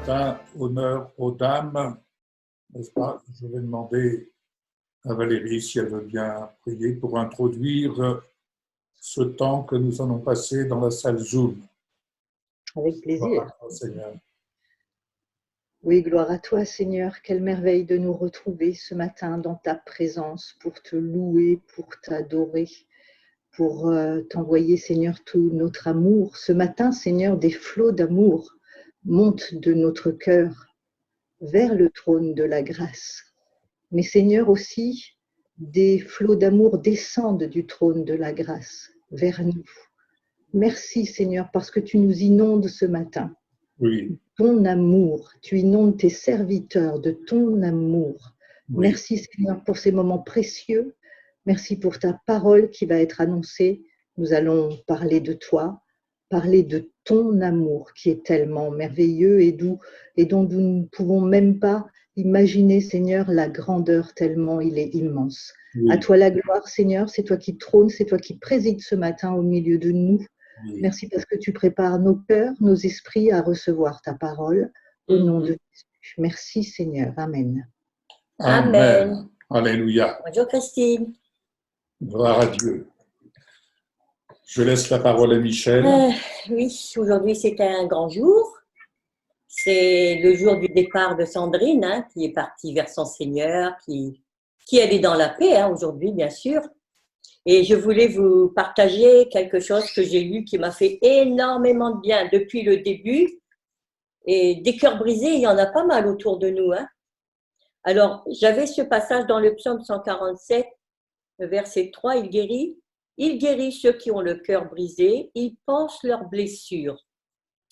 matin, honneur aux dames, n'est-ce pas? Je vais demander à Valérie si elle veut bien prier pour introduire ce temps que nous allons passer dans la salle Zoom. Avec plaisir. Gloire à toi, Seigneur. Oui, gloire à toi, Seigneur. Quelle merveille de nous retrouver ce matin dans ta présence pour te louer, pour t'adorer, pour t'envoyer, Seigneur, tout notre amour. Ce matin, Seigneur, des flots d'amour montent de notre cœur vers le trône de la grâce. Mais, Seigneur, aussi, des flots d'amour descendent du trône de la grâce vers nous. Merci, Seigneur, parce que tu nous inondes ce matin. Oui. Ton amour, tu inondes tes serviteurs de ton amour. Oui. Merci, Seigneur, pour ces moments précieux. Merci pour ta parole qui va être annoncée. Nous allons parler de toi, parler de ton amour qui est tellement merveilleux et doux et dont nous ne pouvons même pas imaginer, Seigneur, la grandeur tellement il est immense. Oui. À toi la gloire, Seigneur, c'est toi qui trônes, c'est toi qui présides ce matin au milieu de nous. Oui. Merci parce que tu prépares nos cœurs, nos esprits à recevoir ta parole au nom de Jésus. Merci Seigneur. Amen. Amen. Alléluia. Bonjour Christine. Gloire à Dieu. Je laisse la parole à Michel. Oui, aujourd'hui c'est un grand jour. C'est le jour du départ de Sandrine, qui est partie vers son Seigneur, qui elle est dans la paix aujourd'hui, bien sûr. Et je voulais vous partager quelque chose que j'ai lu qui m'a fait énormément de bien depuis le début. Et des cœurs brisés, il y en a pas mal autour de nous. Alors, j'avais ce passage dans le psaume 147, verset 3, il guérit ceux qui ont le cœur brisé, il pense leurs blessures.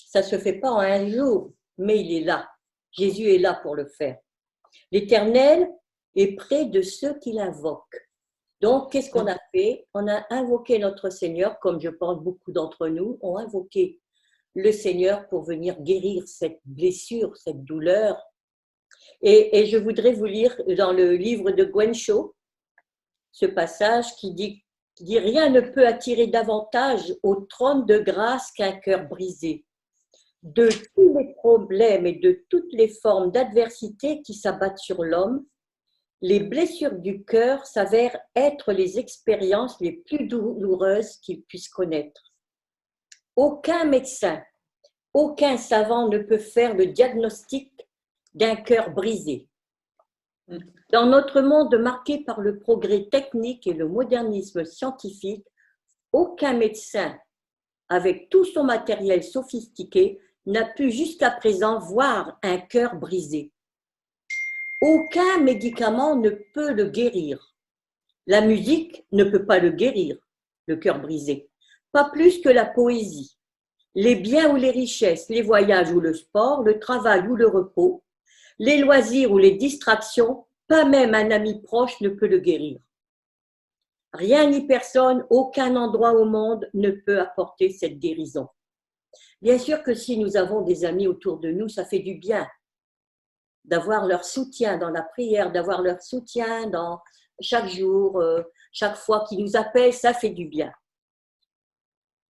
Ça ne se fait pas en un jour, mais il est là. Jésus est là pour le faire. L'Éternel est près de ceux qui l'invoquent. Donc, qu'est-ce qu'on a fait? On a invoqué notre Seigneur, comme je pense beaucoup d'entre nous ont invoqué le Seigneur pour venir guérir cette blessure, cette douleur. Et je voudrais vous lire dans le livre de Gwen Shaw, ce passage qui dit « Rien ne peut attirer davantage au trône de grâce qu'un cœur brisé. De tous les problèmes et de toutes les formes d'adversité qui s'abattent sur l'homme, les blessures du cœur s'avèrent être les expériences les plus douloureuses qu'il puisse connaître. Aucun médecin, aucun savant ne peut faire le diagnostic d'un cœur brisé. Dans notre monde marqué par le progrès technique et le modernisme scientifique, aucun médecin, avec tout son matériel sophistiqué, n'a pu jusqu'à présent voir un cœur brisé. Aucun médicament ne peut le guérir. La musique ne peut pas le guérir, le cœur brisé. Pas plus que la poésie. Les biens ou les richesses, les voyages ou le sport, le travail ou le repos, les loisirs ou les distractions, pas même un ami proche ne peut le guérir. Rien ni personne, aucun endroit au monde ne peut apporter cette guérison. Bien sûr que si nous avons des amis autour de nous, ça fait du bien d'avoir leur soutien dans la prière, d'avoir leur soutien dans chaque jour, chaque fois qu'ils nous appellent, ça fait du bien.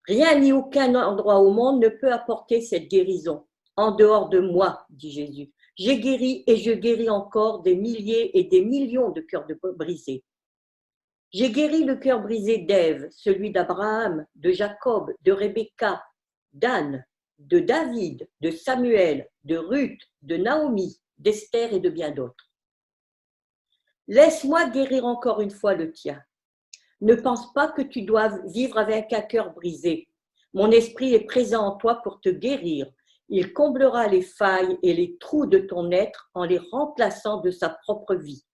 Rien ni aucun endroit au monde ne peut apporter cette guérison. En dehors de moi, dit Jésus. J'ai guéri et je guéris encore des milliers et des millions de cœurs brisés. J'ai guéri le cœur brisé d'Ève, celui d'Abraham, de Jacob, de Rebecca, d'Anne, de David, de Samuel, de Ruth, de Naomi, d'Esther et de bien d'autres. Laisse-moi guérir encore une fois le tien. Ne pense pas que tu dois vivre avec un cœur brisé. Mon esprit est présent en toi pour te guérir. Il comblera les failles et les trous de ton être en les remplaçant de sa propre vie.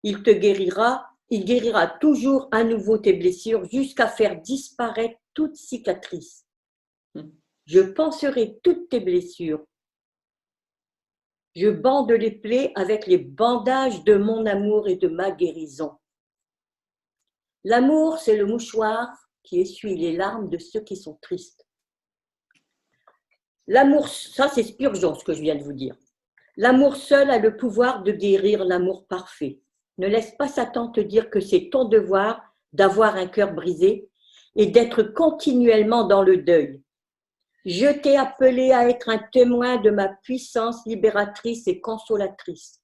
Il guérira toujours à nouveau tes blessures jusqu'à faire disparaître toute cicatrice. Je panserai toutes tes blessures. Je bande les plaies avec les bandages de mon amour et de ma guérison. L'amour, c'est le mouchoir qui essuie les larmes de ceux qui sont tristes. L'amour, ça c'est Spurgeon ce que je viens de vous dire. L'amour seul a le pouvoir de guérir l'amour parfait. Ne laisse pas Satan te dire que c'est ton devoir d'avoir un cœur brisé et d'être continuellement dans le deuil. Je t'ai appelé à être un témoin de ma puissance libératrice et consolatrice.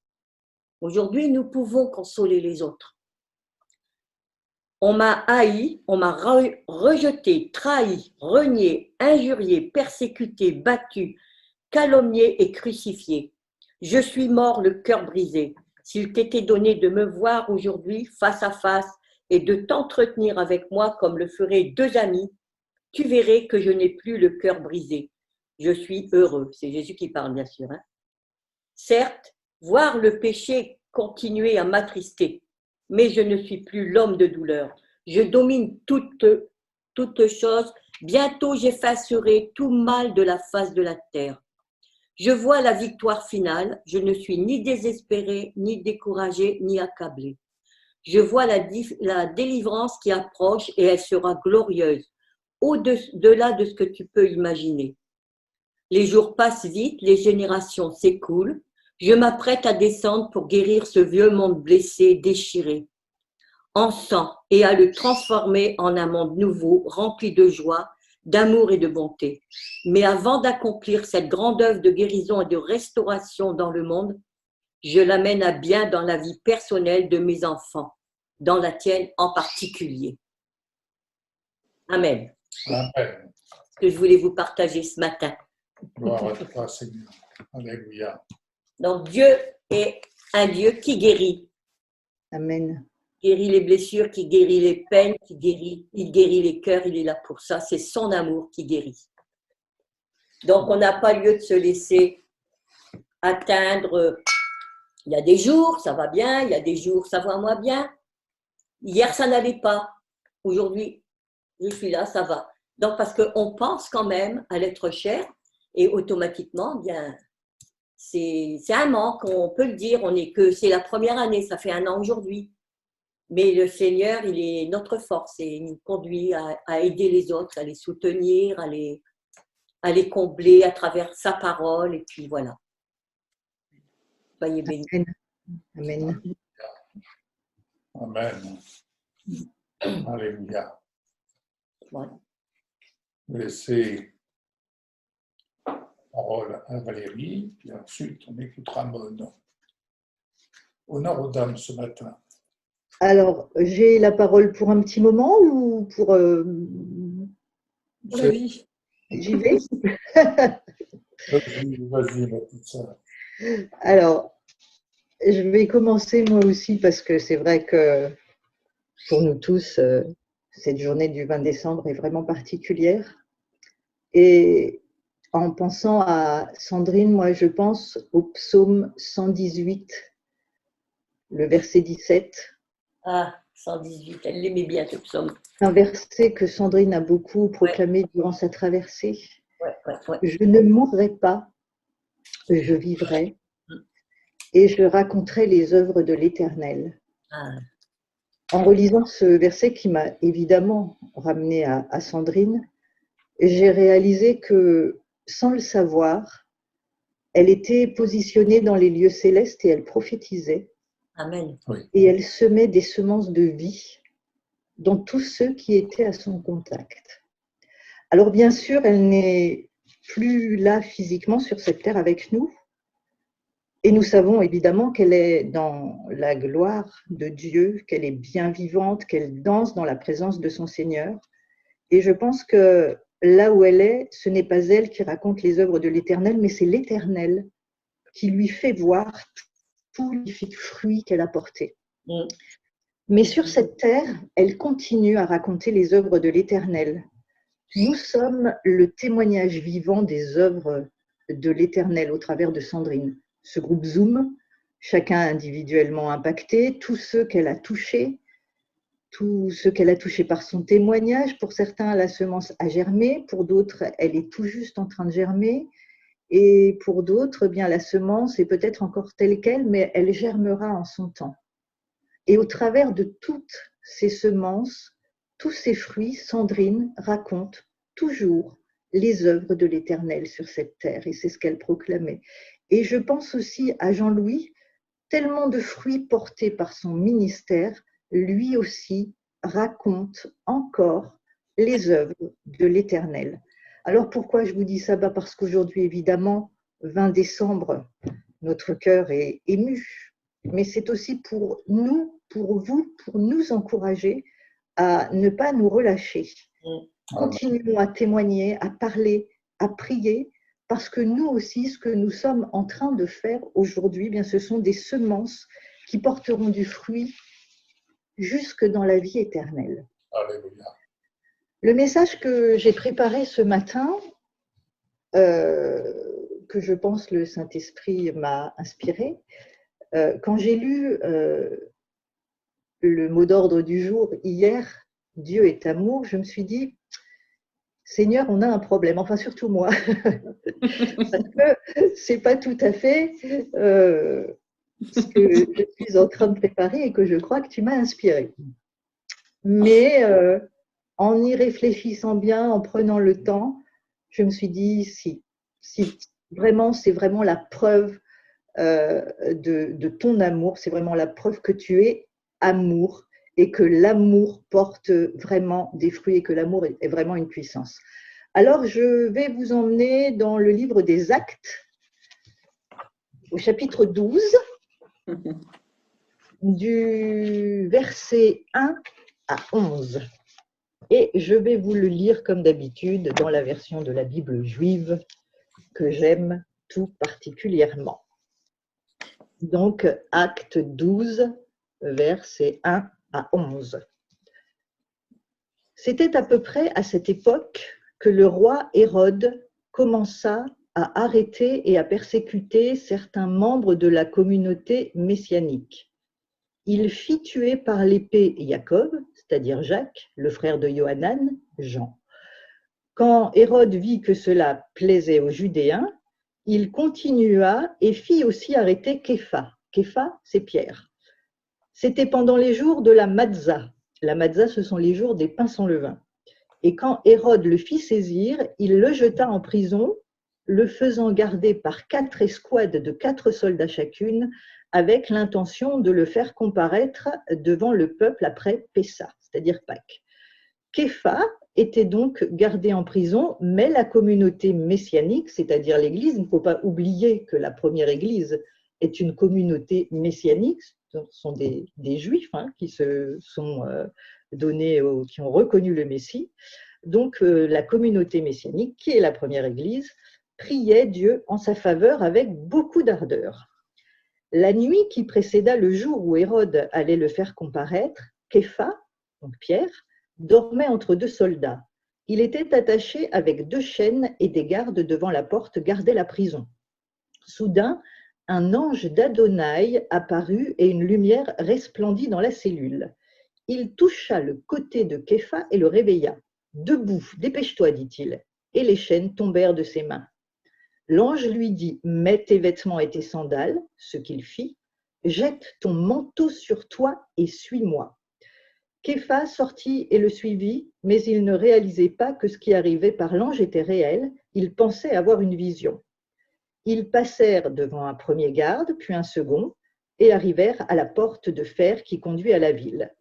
Aujourd'hui, nous pouvons consoler les autres. On m'a haï, on m'a rejeté, trahi, renié, injurié, persécuté, battu, calomnié et crucifié. Je suis mort le cœur brisé. S'il t'était donné de me voir aujourd'hui face à face et de t'entretenir avec moi comme le feraient deux amis, tu verrais que je n'ai plus le cœur brisé. Je suis heureux. C'est Jésus qui parle, bien sûr. Hein. Certes, voir le péché continuer à m'attrister, mais je ne suis plus l'homme de douleur. Je domine toutes choses. Bientôt, j'effacerai tout mal de la face de la terre. Je vois la victoire finale. Je ne suis ni désespéré, ni découragé, ni accablé. Je vois la délivrance qui approche et elle sera glorieuse, au-delà de ce que tu peux imaginer. Les jours passent vite, les générations s'écoulent. Je m'apprête à descendre pour guérir ce vieux monde blessé, déchiré, en sang, et à le transformer en un monde nouveau, rempli de joie, d'amour et de bonté. Mais avant d'accomplir cette grande œuvre de guérison et de restauration dans le monde, je l'amène à bien dans la vie personnelle de mes enfants, dans la tienne en particulier. Amen. Amen. Ce que je voulais vous partager ce matin. Gloire à toi, Seigneur. Alléluia. Donc Dieu est un Dieu qui guérit. Amen. Qui guérit les blessures, qui guérit les peines, il guérit les cœurs, il est là pour ça. C'est son amour qui guérit. Donc on n'a pas lieu de se laisser atteindre. Il y a des jours, ça va bien, il y a des jours, ça va moins bien. Hier, ça n'allait pas. Aujourd'hui, je suis là, ça va. Donc, parce qu'on pense quand même à l'être cher et automatiquement, bien, c'est un manque, on peut le dire. C'est la première année, ça fait 1 an aujourd'hui. Mais le Seigneur, il est notre force et il nous conduit à aider les autres, à les soutenir, à les combler à travers sa parole. Et puis voilà. Soyez bénis. Amen. Amen. Alléluia. Voilà. Laissez la parole à Valérie, puis ensuite on écoutera Maud. Honneur aux dames ce matin. Alors, j'ai la parole pour un petit moment ou pour Pour la vie. J'y vais. Vas-y, ma petite sœur. Alors, je vais commencer moi aussi parce que c'est vrai que pour nous tous, cette journée du 20 décembre est vraiment particulière. Et en pensant à Sandrine, moi je pense au psaume 118, le verset 17. Ah, 118, elle l'aimait bien ce psaume. Un verset que Sandrine a beaucoup proclamé durant sa traversée. Ouais. Je ne mourrai pas, je vivrai et je raconterai les œuvres de l'Éternel. Ah. En relisant ce verset qui m'a évidemment ramené à Sandrine, j'ai réalisé que, sans le savoir, elle était positionnée dans les lieux célestes et elle prophétisait. Amen. Et elle semait des semences de vie dans tous ceux qui étaient à son contact. Alors bien sûr, elle n'est plus là physiquement sur cette terre avec nous. Et nous savons évidemment qu'elle est dans la gloire de Dieu, qu'elle est bien vivante, qu'elle danse dans la présence de son Seigneur. Et je pense que là où elle est, ce n'est pas elle qui raconte les œuvres de l'Éternel, mais c'est l'Éternel qui lui fait voir tous les fruits qu'elle a portés. Mais sur cette terre, elle continue à raconter les œuvres de l'Éternel. Nous sommes le témoignage vivant des œuvres de l'Éternel au travers de Sandrine. Ce groupe Zoom, chacun individuellement impacté, tous ceux qu'elle a touchés, par son témoignage. Pour certains, la semence a germé, pour d'autres, elle est tout juste en train de germer. Et pour d'autres, bien la semence est peut-être encore telle qu'elle, mais elle germera en son temps. Et au travers de toutes ces semences, tous ces fruits, Sandrine raconte toujours les œuvres de l'Éternel sur cette terre. Et c'est ce qu'elle proclamait. Et je pense aussi à Jean-Louis, tellement de fruits portés par son ministère, lui aussi raconte encore les œuvres de l'Éternel. Alors pourquoi je vous dis ça? Parce qu'aujourd'hui, évidemment, 20 décembre, notre cœur est ému. Mais c'est aussi pour nous, pour vous, pour nous encourager à ne pas nous relâcher. Continuons à témoigner, à parler, à prier, parce que nous aussi, ce que nous sommes en train de faire aujourd'hui, bien, ce sont des semences qui porteront du fruit jusque dans la vie éternelle. Alléluia. Le message que j'ai préparé ce matin, que je pense le Saint-Esprit m'a inspiré, quand j'ai lu le mot d'ordre du jour hier, Dieu est amour, je me suis dit, Seigneur, on a un problème, enfin surtout moi, parce que c'est pas tout à fait ce que je suis en train de préparer et que je crois que tu m'as inspiré. Mais en y réfléchissant bien, en prenant le temps, je me suis dit, si vraiment, c'est vraiment la preuve de ton amour, c'est vraiment la preuve que tu es amour et que l'amour porte vraiment des fruits et que l'amour est vraiment une puissance. Alors, je vais vous emmener dans le livre des Actes, au chapitre 12, du verset 1 à 11. Et je vais vous le lire comme d'habitude dans la version de la Bible juive que j'aime tout particulièrement. Donc, Acte 12, versets 1 à 11. C'était à peu près à cette époque que le roi Hérode commença à arrêter et à persécuter certains membres de la communauté messianique. Il fit tuer par l'épée Jacob, c'est-à-dire Jacques, le frère de Johanan, Jean. Quand Hérode vit que cela plaisait aux Judéens, il continua et fit aussi arrêter Képha. Képha, c'est Pierre. C'était pendant les jours de la Matzah. La Matzah, ce sont les jours des pains sans levain. Et quand Hérode le fit saisir, il le jeta en prison, le faisant garder par 4 escouades de 4 soldats chacune, avec l'intention de le faire comparaître devant le peuple après Pessa, c'est-à-dire Pâques. Képha était donc gardé en prison, mais la communauté messianique, c'est-à-dire l'Église, il ne faut pas oublier que la première Église est une communauté messianique, ce sont des Juifs qui se sont donnés, qui ont reconnu le Messie. Donc la communauté messianique, qui est la première Église, priait Dieu en sa faveur avec beaucoup d'ardeur. La nuit qui précéda le jour où Hérode allait le faire comparaître, Képha, donc Pierre, dormait entre 2 soldats. Il était attaché avec 2 chaînes et des gardes devant la porte gardaient la prison. Soudain, un ange d'Adonai apparut et une lumière resplendit dans la cellule. Il toucha le côté de Képha et le réveilla. « Debout, dépêche-toi, dit-il. » Et les chaînes tombèrent de ses mains. L'ange lui dit « Mets tes vêtements et tes sandales », ce qu'il fit. « Jette ton manteau sur toi et suis-moi. » Képha sortit et le suivit, mais il ne réalisait pas que ce qui arrivait par l'ange était réel. Il pensait avoir une vision. Ils passèrent devant un premier garde, puis un second, et arrivèrent à la porte de fer qui conduit à la ville.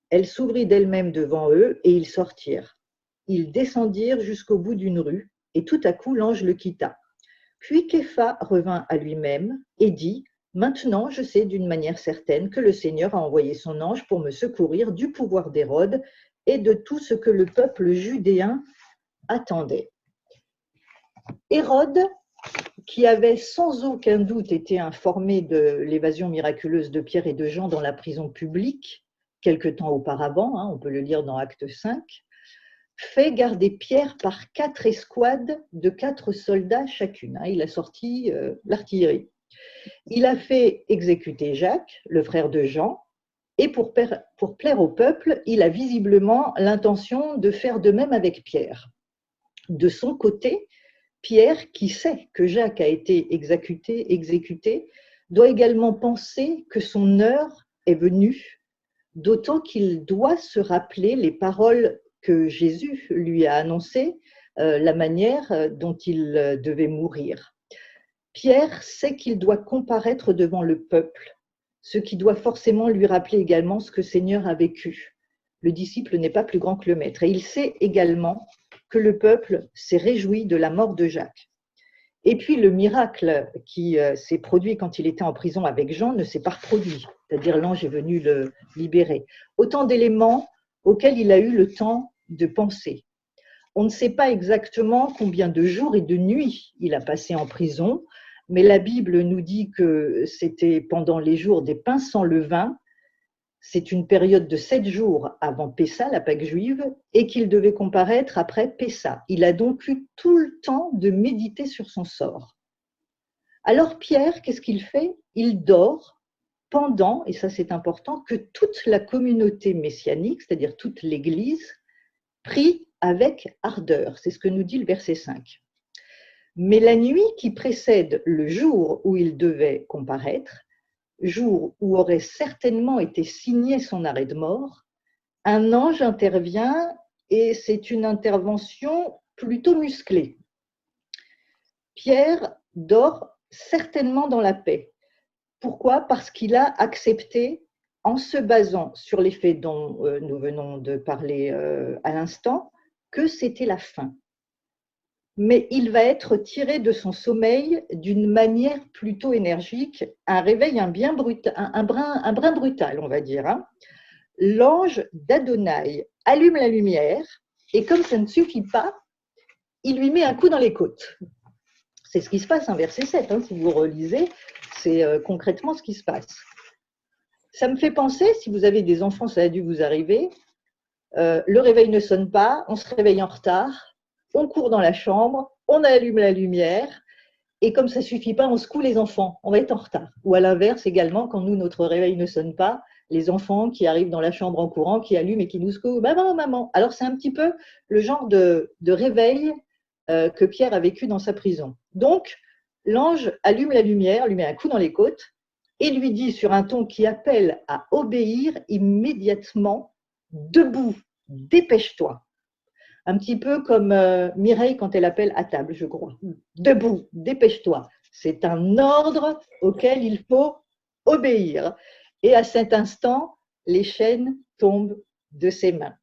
Elle s'ouvrit d'elle-même devant eux et ils sortirent. Ils descendirent jusqu'au bout d'une rue, et tout à coup l'ange le quitta. Puis Képha revint à lui-même et dit « Maintenant je sais d'une manière certaine que le Seigneur a envoyé son ange pour me secourir du pouvoir d'Hérode et de tout ce que le peuple judéen attendait. » Hérode, qui avait sans aucun doute été informé de l'évasion miraculeuse de Pierre et de Jean dans la prison publique, quelque temps auparavant, on peut le lire dans Acte 5, fait garder Pierre par 4 escouades de 4 soldats chacune. Il a sorti l'artillerie. Il a fait exécuter Jacques, le frère de Jean, et pour plaire au peuple, il a visiblement l'intention de faire de même avec Pierre. De son côté, Pierre, qui sait que Jacques a été exécuté, doit également penser que son heure est venue, d'autant qu'il doit se rappeler les paroles que Jésus lui a annoncées, la manière dont il devait mourir. Pierre sait qu'il doit comparaître devant le peuple, ce qui doit forcément lui rappeler également ce que le Seigneur a vécu. Le disciple n'est pas plus grand que le maître. Et il sait également que le peuple s'est réjoui de la mort de Jacques. Et puis le miracle qui s'est produit quand il était en prison avec Jean ne s'est pas reproduit, c'est-à-dire l'ange est venu le libérer. Autant d'éléments auxquels il a eu le temps de penser. On ne sait pas exactement combien de jours et de nuits il a passé en prison, mais la Bible nous dit que c'était pendant les jours des pains sans levain. C'est une période de 7 jours avant Pessa, la Pâque juive, et qu'il devait comparaître après Pessa. Il a donc eu tout le temps de méditer sur son sort. Alors Pierre, qu'est-ce qu'il fait? Il dort pendant, et ça c'est important, que toute la communauté messianique, c'est-à-dire toute l'Église, prie avec ardeur. C'est ce que nous dit le verset 5. Mais la nuit qui précède le jour où il devait comparaître, jour où aurait certainement été signé son arrêt de mort, un ange intervient et c'est une intervention plutôt musclée. Pierre dort certainement dans la paix. Pourquoi? Parce qu'il a accepté, en se basant sur les faits dont nous venons de parler à l'instant, que c'était la fin. Mais il va être tiré de son sommeil d'une manière plutôt énergique, un réveil un brin brutal, on va dire. Hein. L'ange d'Adonai allume la lumière et comme ça ne suffit pas, il lui met un coup dans les côtes. C'est ce qui se passe, verset 7, hein, si vous relisez, c'est concrètement ce qui se passe. Ça me fait penser, si vous avez des enfants, ça a dû vous arriver, le réveil ne sonne pas, on se réveille en retard, on court dans la chambre, on allume la lumière, et comme ça ne suffit pas, on secoue les enfants, on va être en retard. Ou à l'inverse également, quand nous, notre réveil ne sonne pas, les enfants qui arrivent dans la chambre en courant, qui allument et qui nous secouent, maman, maman. Alors c'est un petit peu le genre de réveil que Pierre a vécu dans sa prison. Donc, l'ange allume la lumière, lui met un coup dans les côtes, et lui dit sur un ton qui appelle à obéir immédiatement, debout, dépêche-toi. Un petit peu comme Mireille quand elle appelle à table, je crois. Debout, dépêche-toi. C'est un ordre auquel il faut obéir. Et à cet instant, les chaînes tombent de ses mains.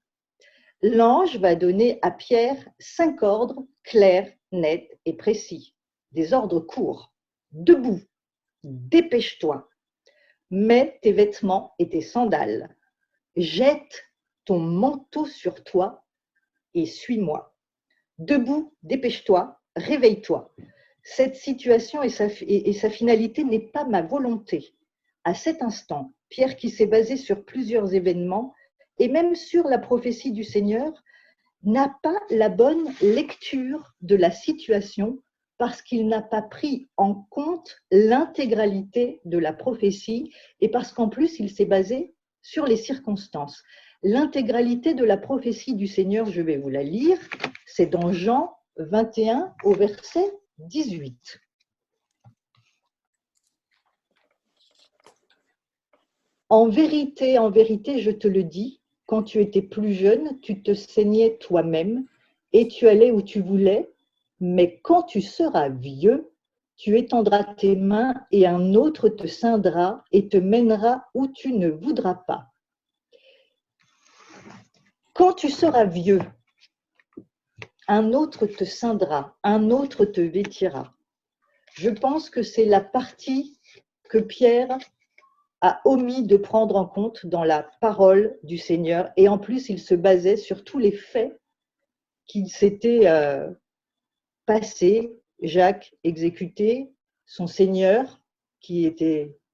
L'ange va donner à Pierre 5 ordres clairs, nets et précis. Des ordres courts. Debout, dépêche-toi. Mets tes vêtements et tes sandales. Jette ton manteau sur toi et suis-moi. Debout, dépêche-toi, réveille-toi. Cette situation et sa finalité n'est pas ma volonté. À cet instant, Pierre, qui s'est basé sur plusieurs événements et même sur la prophétie du Seigneur, n'a pas la bonne lecture de la situation parce qu'il n'a pas pris en compte l'intégralité de la prophétie et parce qu'en plus, il s'est basé sur les circonstances. L'intégralité de la prophétie du Seigneur, je vais vous la lire, c'est dans Jean 21 au verset 18. En vérité, je te le dis, quand tu étais plus jeune, tu te saignais toi-même et tu allais où tu voulais, mais quand tu seras vieux, tu étendras tes mains et un autre te ceindra et te mènera où tu ne voudras pas. Quand tu seras vieux, un autre te ceindra, un autre te vêtira. Je pense que c'est la partie que Pierre a omis de prendre en compte dans la parole du Seigneur. Et en plus, il se basait sur tous les faits qui s'étaient passés. Jacques exécuté, son Seigneur qui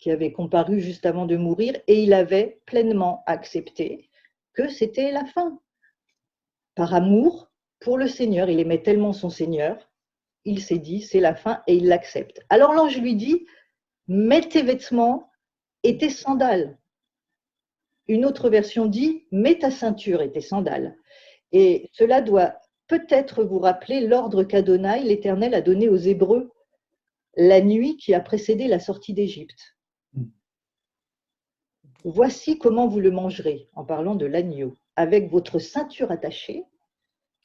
avait comparu juste avant de mourir, et il avait pleinement accepté que c'était la fin. Par amour pour le Seigneur, il aimait tellement son Seigneur, il s'est dit c'est la fin et il l'accepte. Alors l'ange lui dit, mets tes vêtements et tes sandales. Une autre version dit, mets ta ceinture et tes sandales. Et cela doit peut-être vous rappeler l'ordre qu'Adonai, l'Éternel, a donné aux Hébreux la nuit qui a précédé la sortie d'Égypte. Voici comment vous le mangerez, en parlant de l'agneau, avec votre ceinture attachée,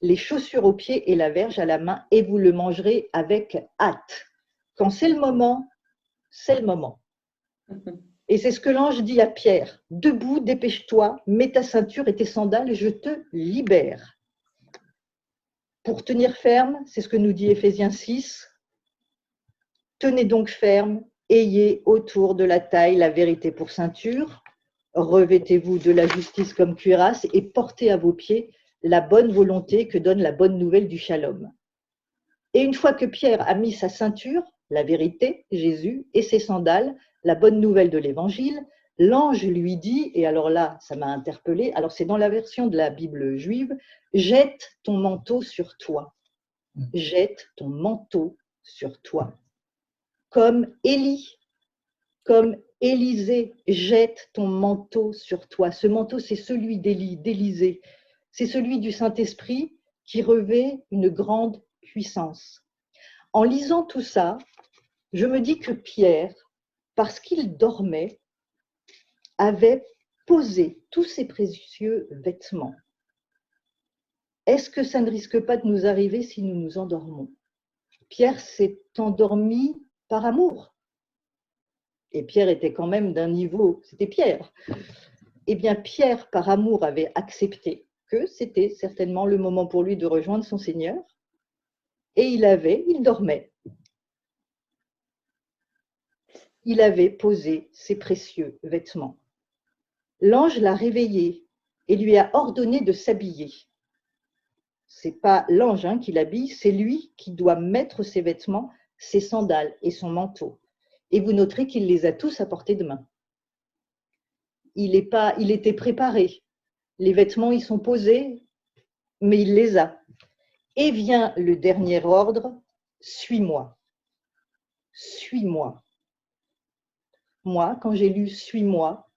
les chaussures aux pieds et la verge à la main, et vous le mangerez avec hâte. Quand c'est le moment, c'est le moment. Et c'est ce que l'ange dit à Pierre. Debout, dépêche-toi, mets ta ceinture et tes sandales, je te libère. Pour tenir ferme, c'est ce que nous dit Éphésiens 6, tenez donc ferme, ayez autour de la taille la vérité pour ceinture, revêtez-vous de la justice comme cuirasse et portez à vos pieds la bonne volonté que donne la bonne nouvelle du shalom. Et une fois que Pierre a mis sa ceinture, la vérité, Jésus, et ses sandales, la bonne nouvelle de l'évangile, l'ange lui dit, et alors là, ça m'a interpellée, alors c'est dans la version de la Bible juive, jette ton manteau sur toi. Jette ton manteau sur toi. Comme Élie, comme Élisée, jette ton manteau sur toi. Ce manteau, c'est celui d'Élisée. C'est celui du Saint-Esprit qui revêt une grande puissance. En lisant tout ça, je me dis que Pierre, parce qu'il dormait, avait posé tous ses précieux vêtements. Est-ce que ça ne risque pas de nous arriver si nous nous endormons? Pierre s'est endormi par amour. Et Pierre était quand même d'un niveau, c'était Pierre. Eh bien, Pierre, par amour, avait accepté que c'était certainement le moment pour lui de rejoindre son Seigneur. Et il dormait. Il avait posé ses précieux vêtements. L'ange l'a réveillé et lui a ordonné de s'habiller. Ce n'est pas l'ange qui l'habille, c'est lui qui doit mettre ses vêtements, ses sandales et son manteau. Et vous noterez qu'il les a tous à portée de main. Il était préparé. Les vêtements, ils sont posés, mais il les a. Et vient le dernier ordre, suis-moi. Suis-moi. Moi, quand j'ai lu « suis-moi »,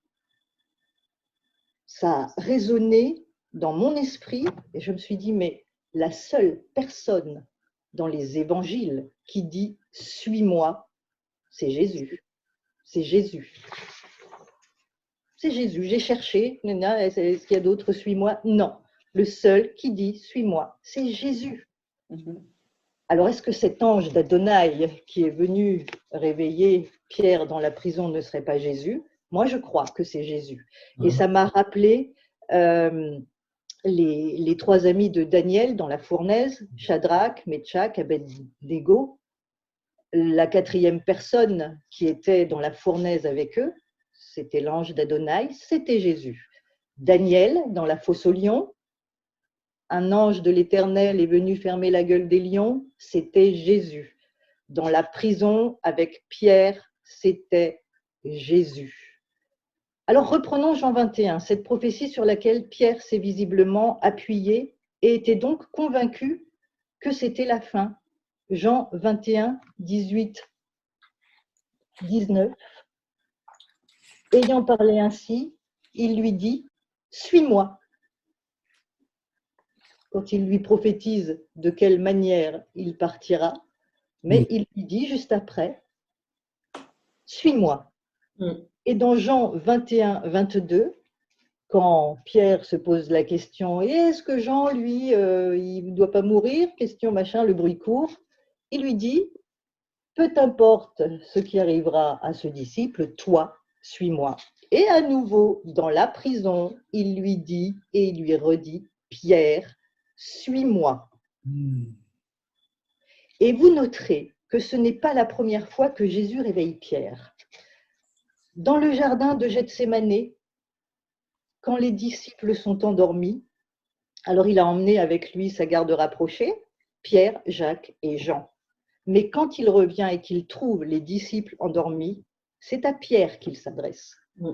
ça a résonné dans mon esprit et je me suis dit, mais la seule personne dans les évangiles qui dit « suis-moi », c'est Jésus. C'est Jésus. C'est Jésus. J'ai cherché, est-ce qu'il y a d'autres « suis-moi » ? Non. Le seul qui dit « suis-moi », c'est Jésus. Alors, est-ce que cet ange d'Adonai qui est venu réveiller Pierre dans la prison ne serait pas Jésus? Moi, je crois que c'est Jésus. Et ça m'a rappelé les trois amis de Daniel dans la fournaise, Shadrach, Meshach, Abednego. La quatrième personne qui était dans la fournaise avec eux, c'était l'ange d'Adonai, c'était Jésus. Daniel, dans la fosse aux lions, un ange de l'Éternel est venu fermer la gueule des lions, c'était Jésus. Dans la prison avec Pierre, c'était Jésus. Alors reprenons Jean 21, cette prophétie sur laquelle Pierre s'est visiblement appuyé et était donc convaincu que c'était la fin. Jean 21, 18, 19. Ayant parlé ainsi, il lui dit « Suis-moi ». Quand il lui prophétise de quelle manière il partira, mais il lui dit juste après « Suis-moi ». Et dans Jean 21, 22, quand Pierre se pose la question « Est-ce que Jean, lui, il ne doit pas mourir ?» Question machin, le bruit court. Il lui dit « Peu importe ce qui arrivera à ce disciple, toi, suis-moi ». Et à nouveau, dans la prison, il lui dit et il lui redit « Pierre, suis-moi ». Et vous noterez que ce n'est pas la première fois que Jésus réveille Pierre. Dans le jardin de Gethsémanée, quand les disciples sont endormis, alors il a emmené avec lui sa garde rapprochée, Pierre, Jacques et Jean. Mais quand il revient et qu'il trouve les disciples endormis, c'est à Pierre qu'il s'adresse. Il ne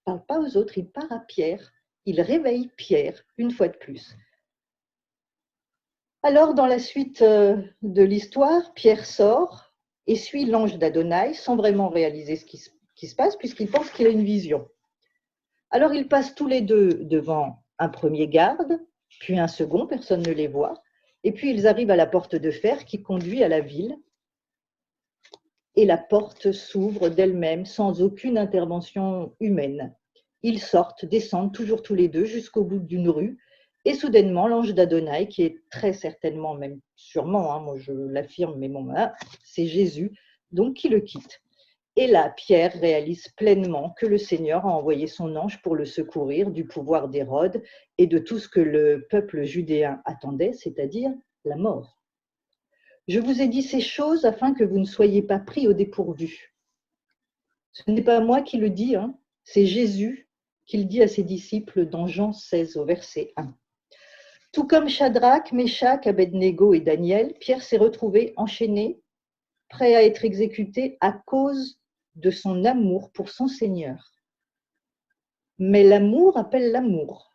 parle pas aux autres, il part à Pierre. Il réveille Pierre une fois de plus. Alors, dans la suite de l'histoire, Pierre sort et suit l'ange d'Adonai sans vraiment réaliser ce qui se passe, puisqu'il pense qu'il a une vision. Alors, ils passent tous les deux devant un premier garde, puis un second, personne ne les voit, et puis ils arrivent à la porte de fer qui conduit à la ville, et la porte s'ouvre d'elle-même sans aucune intervention humaine. Ils sortent, descendent toujours tous les deux jusqu'au bout d'une rue, et soudainement, l'ange d'Adonai, qui est très certainement, même sûrement, moi je l'affirme, mais bon, c'est Jésus, donc qui le quitte. Et là, Pierre réalise pleinement que le Seigneur a envoyé son ange pour le secourir du pouvoir d'Hérode et de tout ce que le peuple judéen attendait, c'est-à-dire la mort. Je vous ai dit ces choses afin que vous ne soyez pas pris au dépourvu. Ce n'est pas moi qui le dis, hein, c'est Jésus qui le dit à ses disciples dans Jean 16 au verset 1. Tout comme Shadrach, Meshach, Abednego et Daniel, Pierre s'est retrouvé enchaîné, prêt à être exécuté à cause de son amour pour son Seigneur. Mais l'amour appelle l'amour.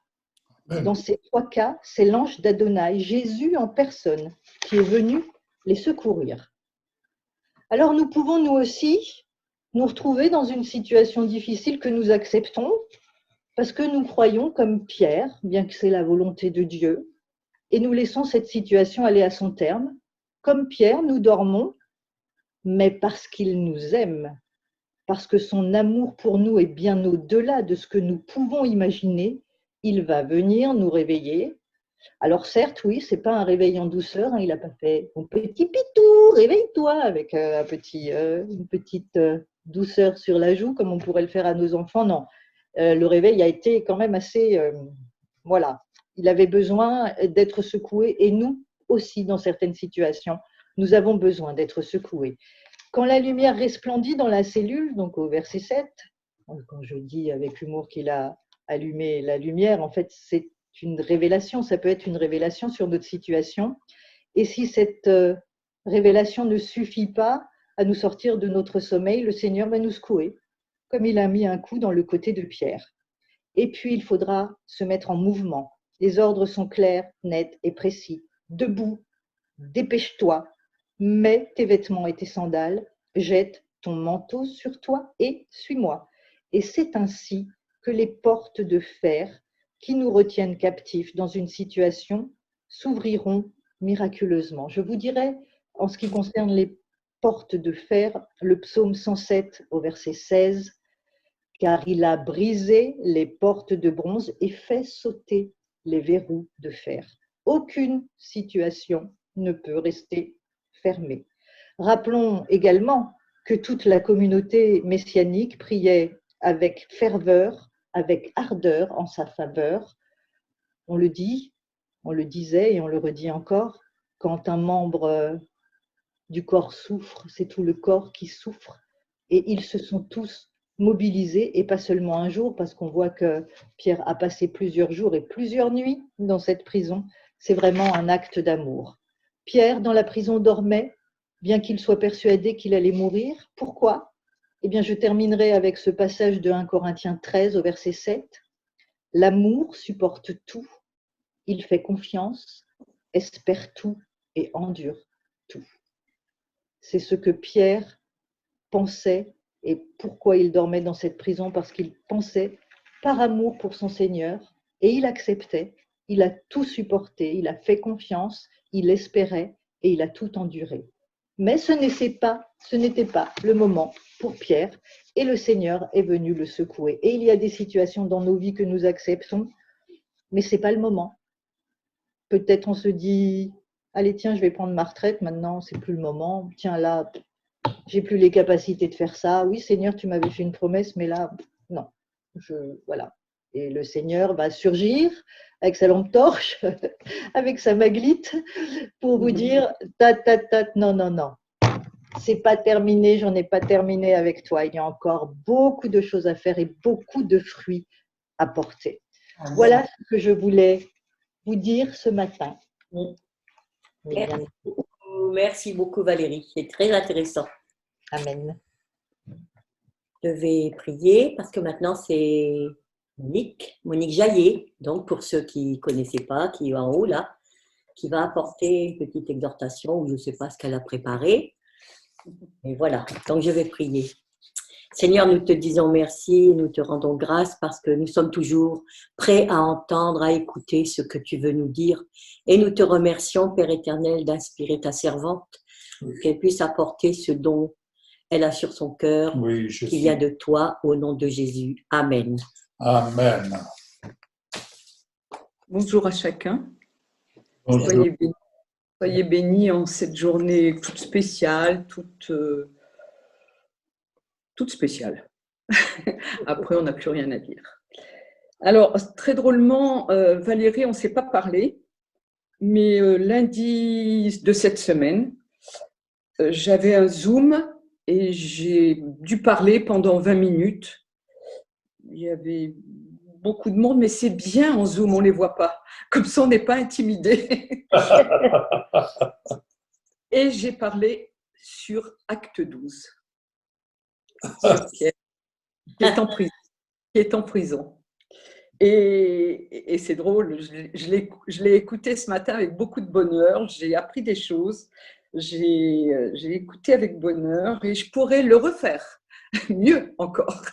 Dans ces trois cas, c'est l'ange d'Adonai, Jésus en personne, qui est venu les secourir. Alors nous pouvons nous aussi nous retrouver dans une situation difficile que nous acceptons parce que nous croyons comme Pierre, bien que c'est la volonté de Dieu, et nous laissons cette situation aller à son terme. Comme Pierre, nous dormons, mais parce qu'il nous aime, parce que son amour pour nous est bien au-delà de ce que nous pouvons imaginer, il va venir nous réveiller. Alors certes, oui, c'est pas un réveil en douceur, hein, il n'a pas fait « mon petit pitou, réveille-toi » avec une petite douceur sur la joue, comme on pourrait le faire à nos enfants. Non, le réveil a été quand même assez… voilà, il avait besoin d'être secoué et nous aussi, dans certaines situations, nous avons besoin d'être secoués. Quand la lumière resplendit dans la cellule, donc au verset 7, quand je dis avec humour qu'il a allumé la lumière, en fait, c'est une révélation, ça peut être une révélation sur notre situation. Et si cette révélation ne suffit pas à nous sortir de notre sommeil, le Seigneur va nous secouer, comme il a mis un coup dans le côté de Pierre. Et puis, il faudra se mettre en mouvement. Les ordres sont clairs, nets et précis. Debout, dépêche-toi, mets tes vêtements et tes sandales, jette ton manteau sur toi et suis-moi. Et c'est ainsi que les portes de fer qui nous retiennent captifs dans une situation s'ouvriront miraculeusement. Je vous dirais, en ce qui concerne les portes de fer, le psaume 107 au verset 16, car il a brisé les portes de bronze et fait sauter les verrous de fer. Aucune situation ne peut rester fermée. Rappelons également que toute la communauté messianique priait avec ferveur, avec ardeur en sa faveur. On le dit, on le disait et on le redit encore, quand un membre du corps souffre, c'est tout le corps qui souffre. Et ils se sont tous mobilisés, et pas seulement un jour, parce qu'on voit que Pierre a passé plusieurs jours et plusieurs nuits dans cette prison. C'est vraiment un acte d'amour. Pierre, dans la prison, dormait, bien qu'il soit persuadé qu'il allait mourir. Pourquoi ? Eh bien, je terminerai avec ce passage de 1 Corinthiens 13 au verset 7. L'amour supporte tout, il fait confiance, espère tout et endure tout. C'est ce que Pierre pensait et pourquoi il dormait dans cette prison, parce qu'il pensait par amour pour son Seigneur et il acceptait, il a tout supporté, il a fait confiance, il espérait et il a tout enduré. Mais ce n'était pas le moment pour Pierre et le Seigneur est venu le secouer. Et il y a des situations dans nos vies que nous acceptons, mais ce n'est pas le moment. Peut-être on se dit, allez tiens, je vais prendre ma retraite maintenant, c'est plus le moment. Tiens là, j'ai plus les capacités de faire ça. Oui Seigneur, tu m'avais fait une promesse, mais là, non. Voilà. Et le Seigneur va surgir avec sa lampe torche, avec sa maglite, pour vous dire, non. C'est pas terminé, j'en ai pas terminé avec toi. Il y a encore beaucoup de choses à faire et beaucoup de fruits à porter. Amen. Voilà ce que je voulais vous dire ce matin. Merci beaucoup Valérie, c'est très intéressant. Amen. Je vais prier parce que maintenant c'est Monique Jaillet, donc pour ceux qui ne connaissaient pas, qui est en haut là, qui va apporter une petite exhortation ou je ne sais pas ce qu'elle a préparé. Et voilà, donc je vais prier. Seigneur, nous te disons merci, nous te rendons grâce parce que nous sommes toujours prêts à entendre, à écouter ce que tu veux nous dire. Et nous te remercions, Père éternel, d'inspirer ta servante, qu'elle puisse apporter ce dont elle a sur son cœur, qui vient de toi, au nom de Jésus. Amen. Amen. Bonjour à chacun. Bonjour. Soyez bénis en cette journée toute spéciale, toute spéciale. Après, on n'a plus rien à dire. Alors, très drôlement, Valérie, on ne s'est pas parlé. Mais lundi de cette semaine, j'avais un Zoom et j'ai dû parler pendant 20 minutes. Il y avait beaucoup de monde, mais c'est bien en Zoom, on ne les voit pas. Comme ça, on n'est pas intimidé. Et j'ai parlé sur Acte 12, sur Pierre, qui est en prison. Et c'est drôle, je l'ai écouté ce matin avec beaucoup de bonheur, j'ai appris des choses, j'ai écouté avec bonheur et je pourrais le refaire, mieux encore,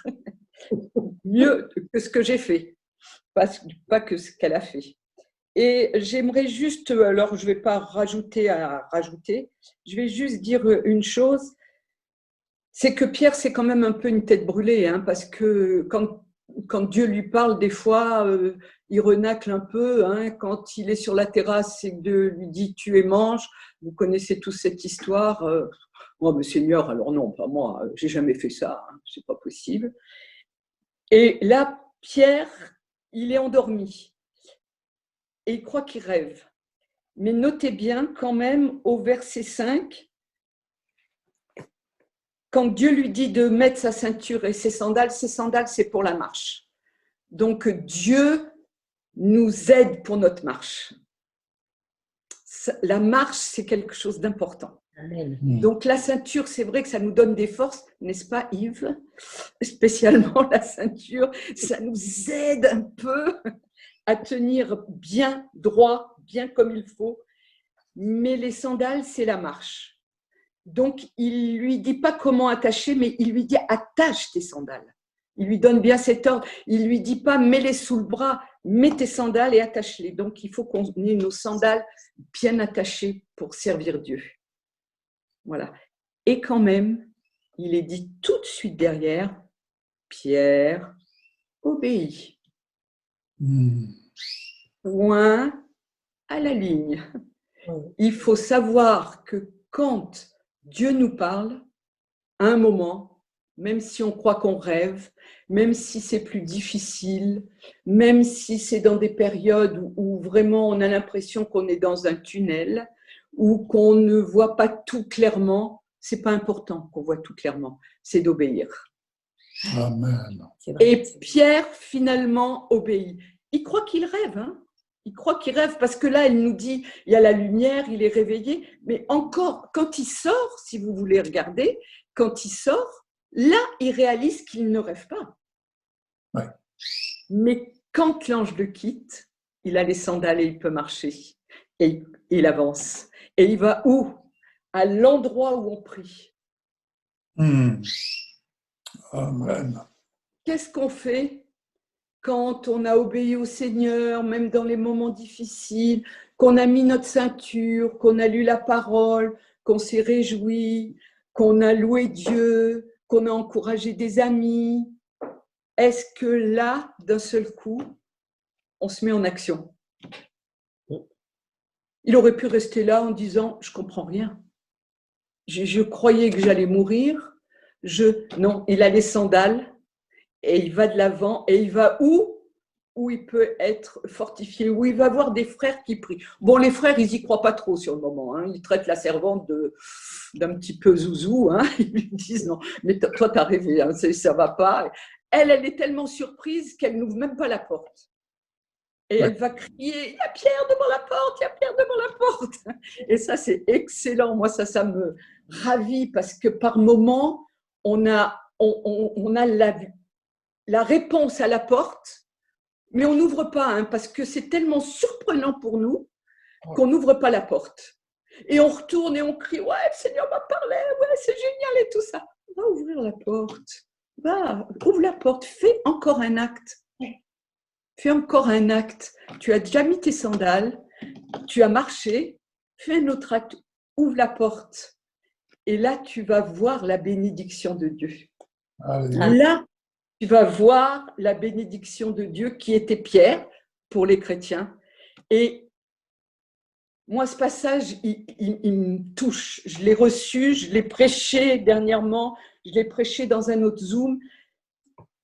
mieux que ce que j'ai fait, pas que ce qu'elle a fait. Et j'aimerais juste, alors je ne vais pas rajouter, je vais juste dire une chose, c'est que Pierre, c'est quand même un peu une tête brûlée, hein, parce que quand Dieu lui parle, des fois, il renacle un peu. Hein, quand il est sur la terrasse et que Dieu lui dit « tu es mange », vous connaissez tous cette histoire. Oh, mais Seigneur, alors non, pas moi, j'ai jamais fait ça, hein, c'est pas possible. Et là, Pierre, il est endormi et il croit qu'il rêve. Mais notez bien quand même au verset 5, quand Dieu lui dit de mettre sa ceinture et ses sandales, c'est pour la marche. Donc Dieu nous aide pour notre marche. La marche, c'est quelque chose d'important. Amen. Donc la ceinture, c'est vrai que ça nous donne des forces, n'est-ce pas Yves? Spécialement la ceinture, ça nous aide un peu à tenir bien droit, bien comme il faut. Mais les sandales, c'est la marche. Donc, il ne lui dit pas comment attacher, mais il lui dit « attache tes sandales ». Il lui donne bien cet ordre. Il ne lui dit pas « mets-les sous le bras, mets tes sandales et attache-les ». Donc, il faut qu'on ait nos sandales bien attachées pour servir Dieu. Voilà. Et quand même, il est dit tout de suite derrière « Pierre, obéis ». Point à la ligne. Il faut savoir que quand Dieu nous parle, à un moment, même si on croit qu'on rêve, même si c'est plus difficile, même si c'est dans des périodes où vraiment on a l'impression qu'on est dans un tunnel, ou qu'on ne voit pas tout clairement, c'est pas important qu'on voit tout clairement, c'est d'obéir. Amen. Et Pierre, finalement, obéit. Il croit qu'il rêve, hein? Il croit qu'il rêve parce que là, il nous dit, il y a la lumière, il est réveillé. Mais encore, quand il sort, si vous voulez regarder, quand il sort, là, il réalise qu'il ne rêve pas. Ouais. Mais quand l'ange le quitte, il a les sandales et il peut marcher. Et il avance. Et il va où? À l'endroit où on prie. Amen. Qu'est-ce qu'on fait quand on a obéi au Seigneur, même dans les moments difficiles, qu'on a mis notre ceinture, qu'on a lu la parole, qu'on s'est réjoui, qu'on a loué Dieu, qu'on a encouragé des amis? Est-ce que là, d'un seul coup, on se met en action? Il aurait pu rester là en disant « je ne comprends rien. Je croyais que j'allais mourir. » Non, il a les sandales. Et il va de l'avant, et il va où il peut être fortifié, où il va voir des frères qui prient. Bon, les frères, ils n'y croient pas trop sur le moment. Hein. Ils traitent la servante d'un petit peu zouzou. Hein. Ils lui disent « non, mais toi, tu as rêvé, hein, ça ne va pas ». Elle est tellement surprise qu'elle n'ouvre même pas la porte. Et elle va crier « il y a Pierre devant la porte, il y a Pierre devant la porte ». Et ça, c'est excellent. Moi, ça me ravit parce que par moment, on a la réponse à la porte, mais on n'ouvre pas, hein, parce que c'est tellement surprenant pour nous qu'on n'ouvre pas la porte. Et on retourne et on crie « ouais, le Seigneur m'a parlé, ouais, c'est génial et tout ça ». Va ouvrir la porte, ouvre la porte, fais encore un acte. Fais encore un acte. Tu as déjà mis tes sandales, tu as marché, fais un autre acte, ouvre la porte. Et là, tu vas voir la bénédiction de Dieu. Là, tu vas voir la bénédiction de Dieu qui était Pierre pour les chrétiens. Et moi, ce passage, il me touche. Je l'ai reçu, je l'ai prêché dernièrement, je l'ai prêché dans un autre Zoom.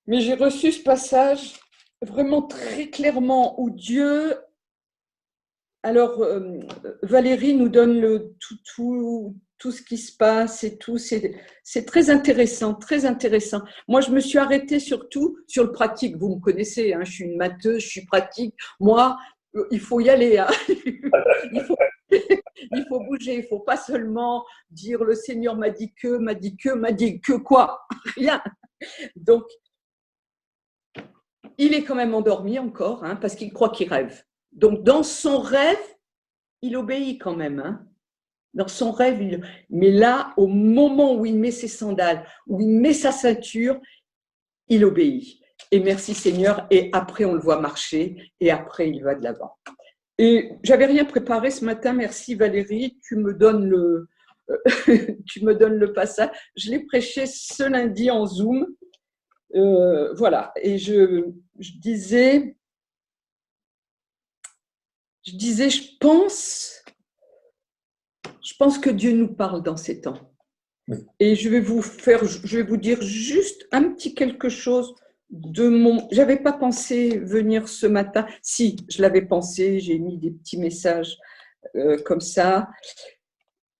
Mais j'ai reçu ce passage vraiment très clairement où Dieu alors, Valérie nous donne tout ce qui se passe et tout. C'est très intéressant, très intéressant. Moi, je me suis arrêtée surtout sur le pratique. Vous me connaissez, hein, je suis une matheuse, je suis pratique. Moi, il faut y aller. Hein. Il faut bouger. Il ne faut pas seulement dire le Seigneur m'a dit que quoi. Rien. Donc, il est quand même endormi encore, hein, parce qu'il croit qu'il rêve. Donc, dans son rêve, il obéit quand même. Hein. Dans son rêve, mais là, au moment où il met ses sandales, où il met sa ceinture, il obéit. Et merci Seigneur. Et après, on le voit marcher. Et après, il va de l'avant. Et j'avais rien préparé ce matin. Merci Valérie. Tu me donnes le passage. Je l'ai prêché ce lundi en Zoom. Voilà. Et je disais, je pense que Dieu nous parle dans ces temps. Oui. Et je vais vous dire juste un petit quelque chose de mon. J'avais pas pensé venir ce matin. Si, je l'avais pensé. J'ai mis des petits messages comme ça.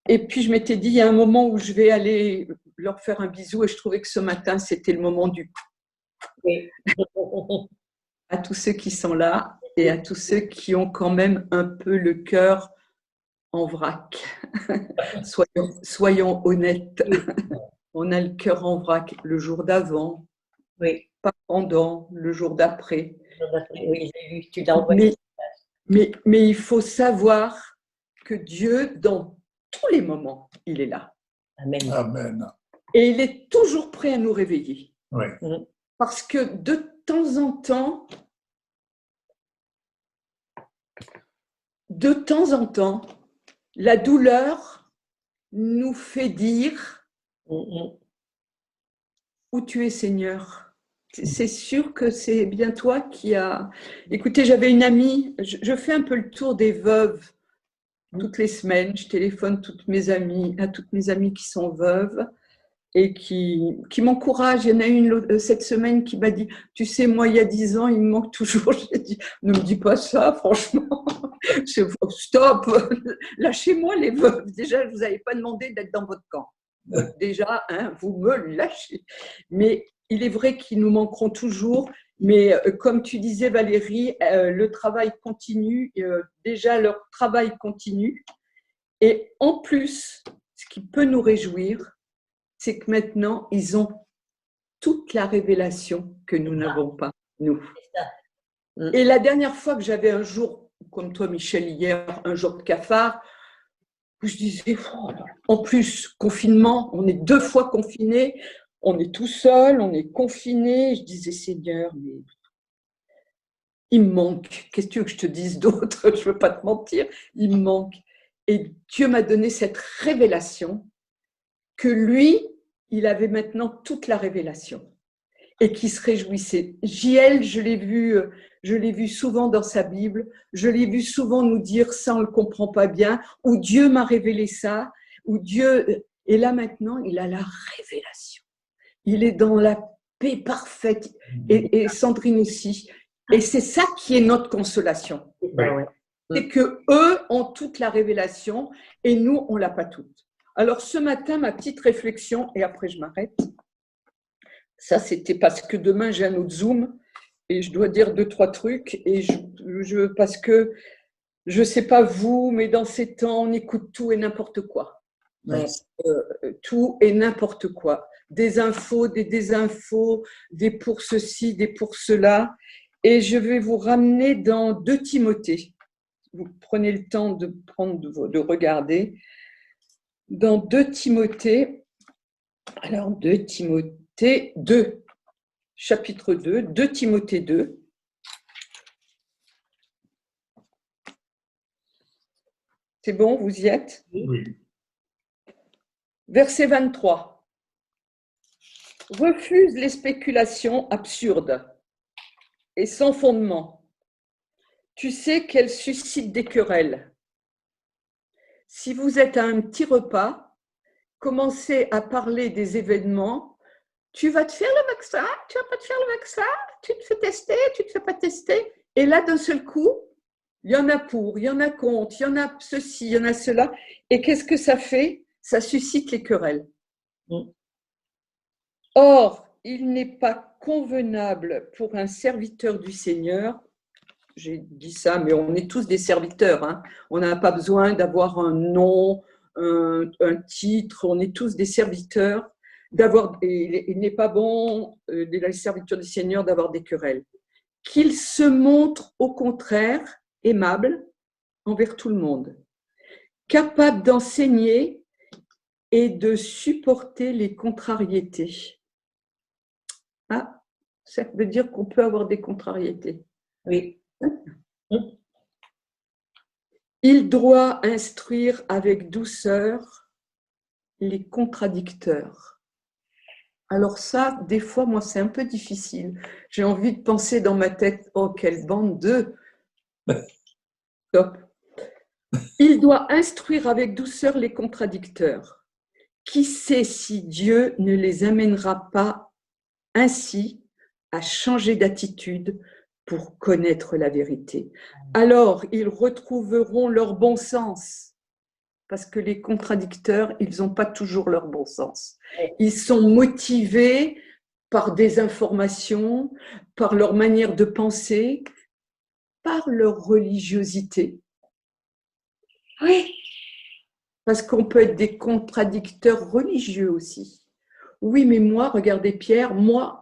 Et puis je m'étais dit, il y a un moment où je vais aller leur faire un bisou. Et je trouvais que ce matin, c'était le moment du. Oui. À tous ceux qui sont là et à tous ceux qui ont quand même un peu le cœur en vrac. Soyons honnêtes. On a le cœur en vrac le jour d'avant, Oui. pas pendant, le jour d'après. Oui, j'ai vu, tu l'as envoyé. Mais il faut savoir que Dieu, dans tous les moments, il est là. Amen. Amen. Et il est toujours prêt à nous réveiller. Oui. Parce que de temps en temps, la douleur nous fait dire où tu es Seigneur. C'est sûr que c'est bien toi qui as… Écoutez, j'avais une amie, je fais un peu le tour des veuves toutes les semaines, je téléphone à toutes mes amies qui sont veuves et qui m'encouragent. Il y en a une cette semaine qui m'a dit, tu sais, moi, il y a 10 ans, il me manque toujours. J'ai dit, ne me dis pas ça, franchement. Stop, lâchez-moi les veuves. Déjà, je ne vous avais pas demandé d'être dans votre camp. Déjà, hein, vous me lâchez. Mais il est vrai qu'ils nous manqueront toujours. Mais comme tu disais, Valérie, le travail continue. Déjà, leur travail continue. Et en plus, ce qui peut nous réjouir, c'est que maintenant, ils ont toute la révélation que nous n'avons pas, nous. Et la dernière fois que j'avais un jour, comme toi, Michel, hier, un jour de cafard, où je disais, oh, en plus, confinement, on est 2 fois confinés, on est tout seul, on est confinés. Je disais, Seigneur, mais il me manque. Qu'est-ce que tu veux que je te dise d'autre? Je ne veux pas te mentir, il me manque. Et Dieu m'a donné cette révélation que lui, il avait maintenant toute la révélation et qui se réjouissait. JL, je l'ai vu souvent dans sa Bible, je l'ai vu souvent nous dire ça, on ne le comprend pas bien, ou Dieu m'a révélé ça, ou Dieu… Et là maintenant, il a la révélation. Il est dans la paix parfaite, et Sandrine aussi. Et c'est ça qui est notre consolation. Oui. C'est qu'eux ont toute la révélation et nous, on ne l'a pas toute. Alors ce matin, ma petite réflexion, et après je m'arrête, ça c'était parce que demain j'ai un autre Zoom et je dois dire 2-3 trucs et parce que je ne sais pas vous, mais dans ces temps, on écoute tout et n'importe quoi. Tout et n'importe quoi. Des infos, des désinfos, des pour ceci, des pour cela. Et je vais vous ramener dans 2 Timothée. Vous prenez le temps de regarder. Dans 2 Timothée, alors 2 Timothée 2, chapitre 2, 2 Timothée 2. C'est bon, vous y êtes? Oui. Verset 23. Refuse les spéculations absurdes et sans fondement. Tu sais qu'elles suscitent des querelles. Si vous êtes à un petit repas, commencez à parler des événements. Tu vas te faire le vaccin, tu vas pas te faire le vaccin, tu te fais tester, tu te fais pas tester. Et là, d'un seul coup, il y en a pour, il y en a contre, il y en a ceci, il y en a cela. Et qu'est-ce que ça fait? Ça suscite les querelles. Or, il n'est pas convenable pour un serviteur du Seigneur, j'ai dit ça, mais on est tous des serviteurs, hein. On n'a pas besoin d'avoir un nom, un titre, on est tous des serviteurs. Il n'est pas bon, les serviteurs du Seigneur, d'avoir des querelles. Qu'il se montre au contraire aimable envers tout le monde, capable d'enseigner et de supporter les contrariétés. Ah, ça veut dire qu'on peut avoir des contrariétés. Oui. Il doit instruire avec douceur les contradicteurs. Alors ça, des fois, moi, c'est un peu difficile. J'ai envie de penser dans ma tête, oh, quelle bande de... Top. Il doit instruire avec douceur les contradicteurs. Qui sait si Dieu ne les amènera pas ainsi à changer d'attitude pour connaître la vérité. Alors, ils retrouveront leur bon sens. Parce que les contradicteurs, ils n'ont pas toujours leur bon sens. Ils sont motivés par des informations, par leur manière de penser, par leur religiosité. Oui. Parce qu'on peut être des contradicteurs religieux aussi. Oui, mais moi, regardez Pierre, moi,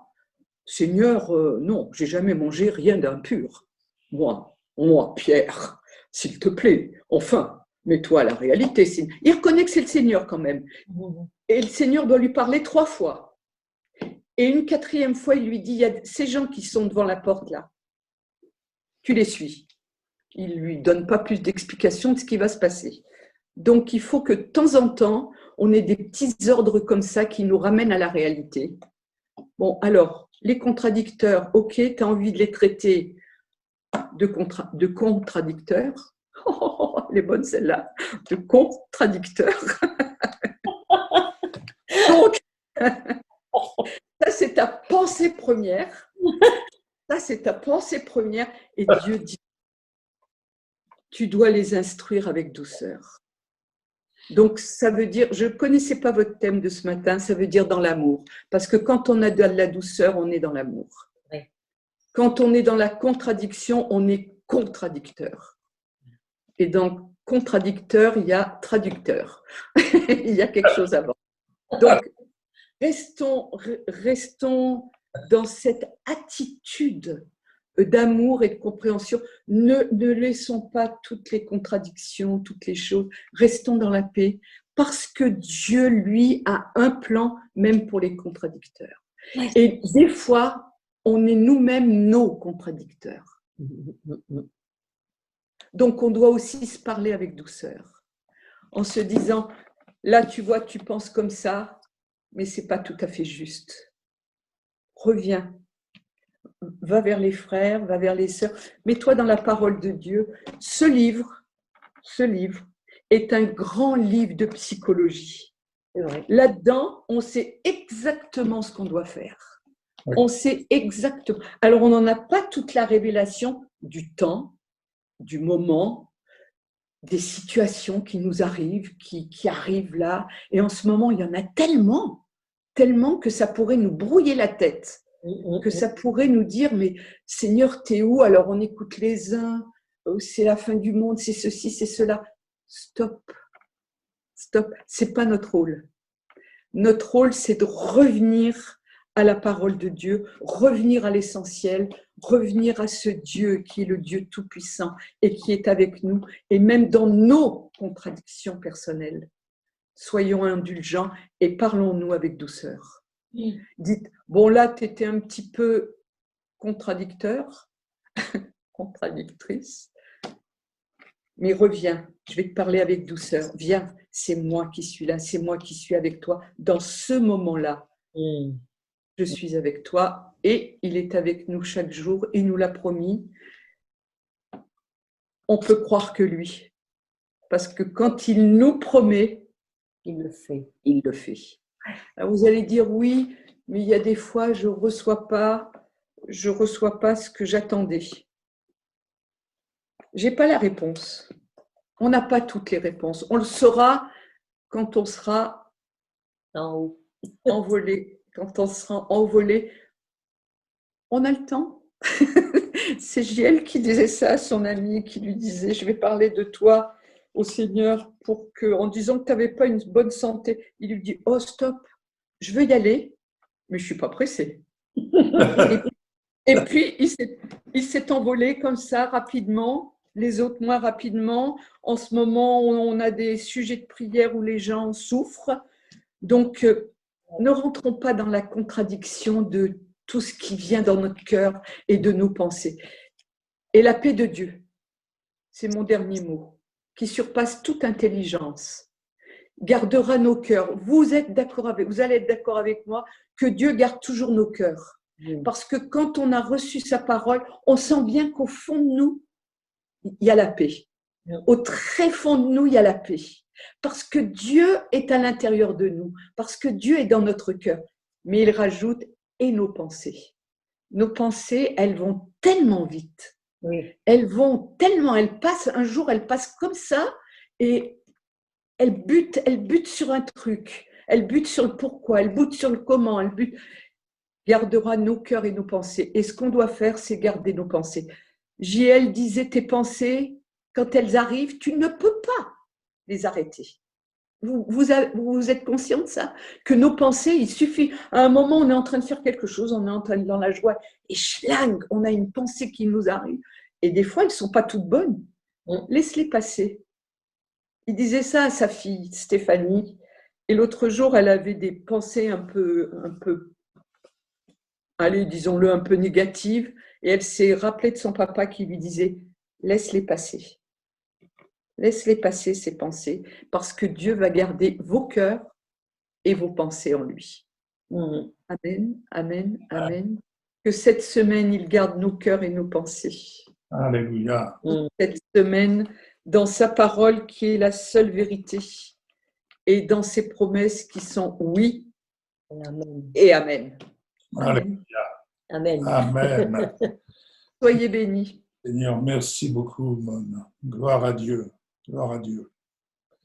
Seigneur, non, j'ai jamais mangé rien d'impur. Moi, Pierre, s'il te plaît, enfin, mets-toi à la réalité. Il reconnaît que c'est le Seigneur quand même. Et le Seigneur doit lui parler 3 fois. Et une 4e fois, il lui dit, il y a ces gens qui sont devant la porte là. Tu les suis. Il ne lui donne pas plus d'explications de ce qui va se passer. Donc, il faut que de temps en temps, on ait des petits ordres comme ça qui nous ramènent à la réalité. Bon, alors, les contradicteurs, ok, tu as envie de les traiter de contradicteurs. Oh, elle est bonne celle-là, de contradicteurs. Donc, ça c'est ta pensée première. Ça c'est ta pensée première. Et Dieu dit, tu dois les instruire avec douceur. Donc, ça veut dire, je ne connaissais pas votre thème de ce matin, ça veut dire dans l'amour. Parce que quand on a de la douceur, on est dans l'amour. Oui. Quand on est dans la contradiction, on est contradicteur. Et dans contradicteur, il y a traducteur. Il y a quelque chose avant. Donc, restons dans cette attitude d'amour et de compréhension. Ne laissons pas toutes les contradictions, toutes les choses. Restons dans la paix parce que Dieu, lui, a un plan même pour les contradicteurs. Et des fois, on est nous-mêmes nos contradicteurs. Donc, on doit aussi se parler avec douceur en se disant, là, tu vois, tu penses comme ça, mais ce n'est pas tout à fait juste. Reviens. Va vers les frères, va vers les sœurs, mets-toi dans la parole de Dieu. Ce livre est un grand livre de psychologie. Là-dedans, on sait exactement ce qu'on doit faire. Oui. On sait exactement. Alors, on n'en a pas toute la révélation du temps, du moment, des situations qui nous arrivent, qui arrivent là. Et en ce moment, il y en a tellement que ça pourrait nous brouiller la tête. Que ça pourrait nous dire, mais Seigneur, t'es où? Alors on écoute les uns, c'est la fin du monde, c'est ceci, c'est cela. Stop, c'est pas notre rôle. Notre rôle, c'est de revenir à la parole de Dieu, revenir à l'essentiel, revenir à ce Dieu qui est le Dieu tout-puissant et qui est avec nous, et même dans nos contradictions personnelles. Soyons indulgents et parlons-nous avec douceur. Dites, bon là, tu étais un petit peu contradicteur, contradictrice, mais reviens, je vais te parler avec douceur. Viens, c'est moi qui suis là, c'est moi qui suis avec toi. Dans ce moment-là, je suis avec toi et il est avec nous chaque jour, il nous l'a promis. On peut croire que lui, parce que quand il nous promet, il le fait. Il le fait. Alors vous allez dire oui, mais il y a des fois je reçois pas ce que j'attendais. j'ai pas la réponse. On n'a pas toutes les réponses. On le saura quand on sera En haut. envolé. Quand on sera envolé, on a le temps. C'est Giel qui disait ça à son ami, qui lui disait, je vais parler de toi au Seigneur pour que, en disant que tu n'avais pas une bonne santé, il lui dit, oh stop, je veux y aller, mais je ne suis pas pressée. Et puis, il s'est envolé comme ça rapidement, les autres moins rapidement. En ce moment, on a des sujets de prière où les gens souffrent. Donc, ne rentrons pas dans la contradiction de tout ce qui vient dans notre cœur et de nos pensées. Et la paix de Dieu, c'est mon dernier mot, qui surpasse toute intelligence, gardera nos cœurs. Vous allez être d'accord avec moi que Dieu garde toujours nos cœurs. Parce que quand on a reçu sa parole, on sent bien qu'au fond de nous, il y a la paix. Au très fond de nous, il y a la paix. Parce que Dieu est à l'intérieur de nous, parce que Dieu est dans notre cœur. Mais il rajoute, et nos pensées. Nos pensées, elles vont tellement vite. Oui. Elles vont tellement, un jour, elles passent comme ça, et elles butent sur un truc. Elles butent sur le pourquoi, elles butent sur le comment, elles butent. Gardera nos cœurs et nos pensées. Et ce qu'on doit faire, c'est garder nos pensées. JL disait, tes pensées, quand elles arrivent, tu ne peux pas les arrêter. Vous êtes conscient de ça? Que nos pensées, il suffit, à un moment, on est en train de faire quelque chose, on est en train de dans la joie, et schlang, on a une pensée qui nous arrive. Et des fois, elles ne sont pas toutes bonnes. Laisse-les passer. Il disait ça à sa fille, Stéphanie, et l'autre jour, elle avait des pensées un peu, allez, disons-le, un peu négatives, et elle s'est rappelée de son papa qui lui disait, laisse-les passer. Laisse-les passer, ces pensées, parce que Dieu va garder vos cœurs et vos pensées en lui. Amen, amen, amen. Que cette semaine, il garde nos cœurs et nos pensées. Alléluia. Cette semaine, dans sa parole qui est la seule vérité, et dans ses promesses qui sont oui et amen. Alléluia. Amen. Amen. Soyez bénis. Seigneur, merci beaucoup, Mona. Gloire à Dieu. Gloire à Dieu.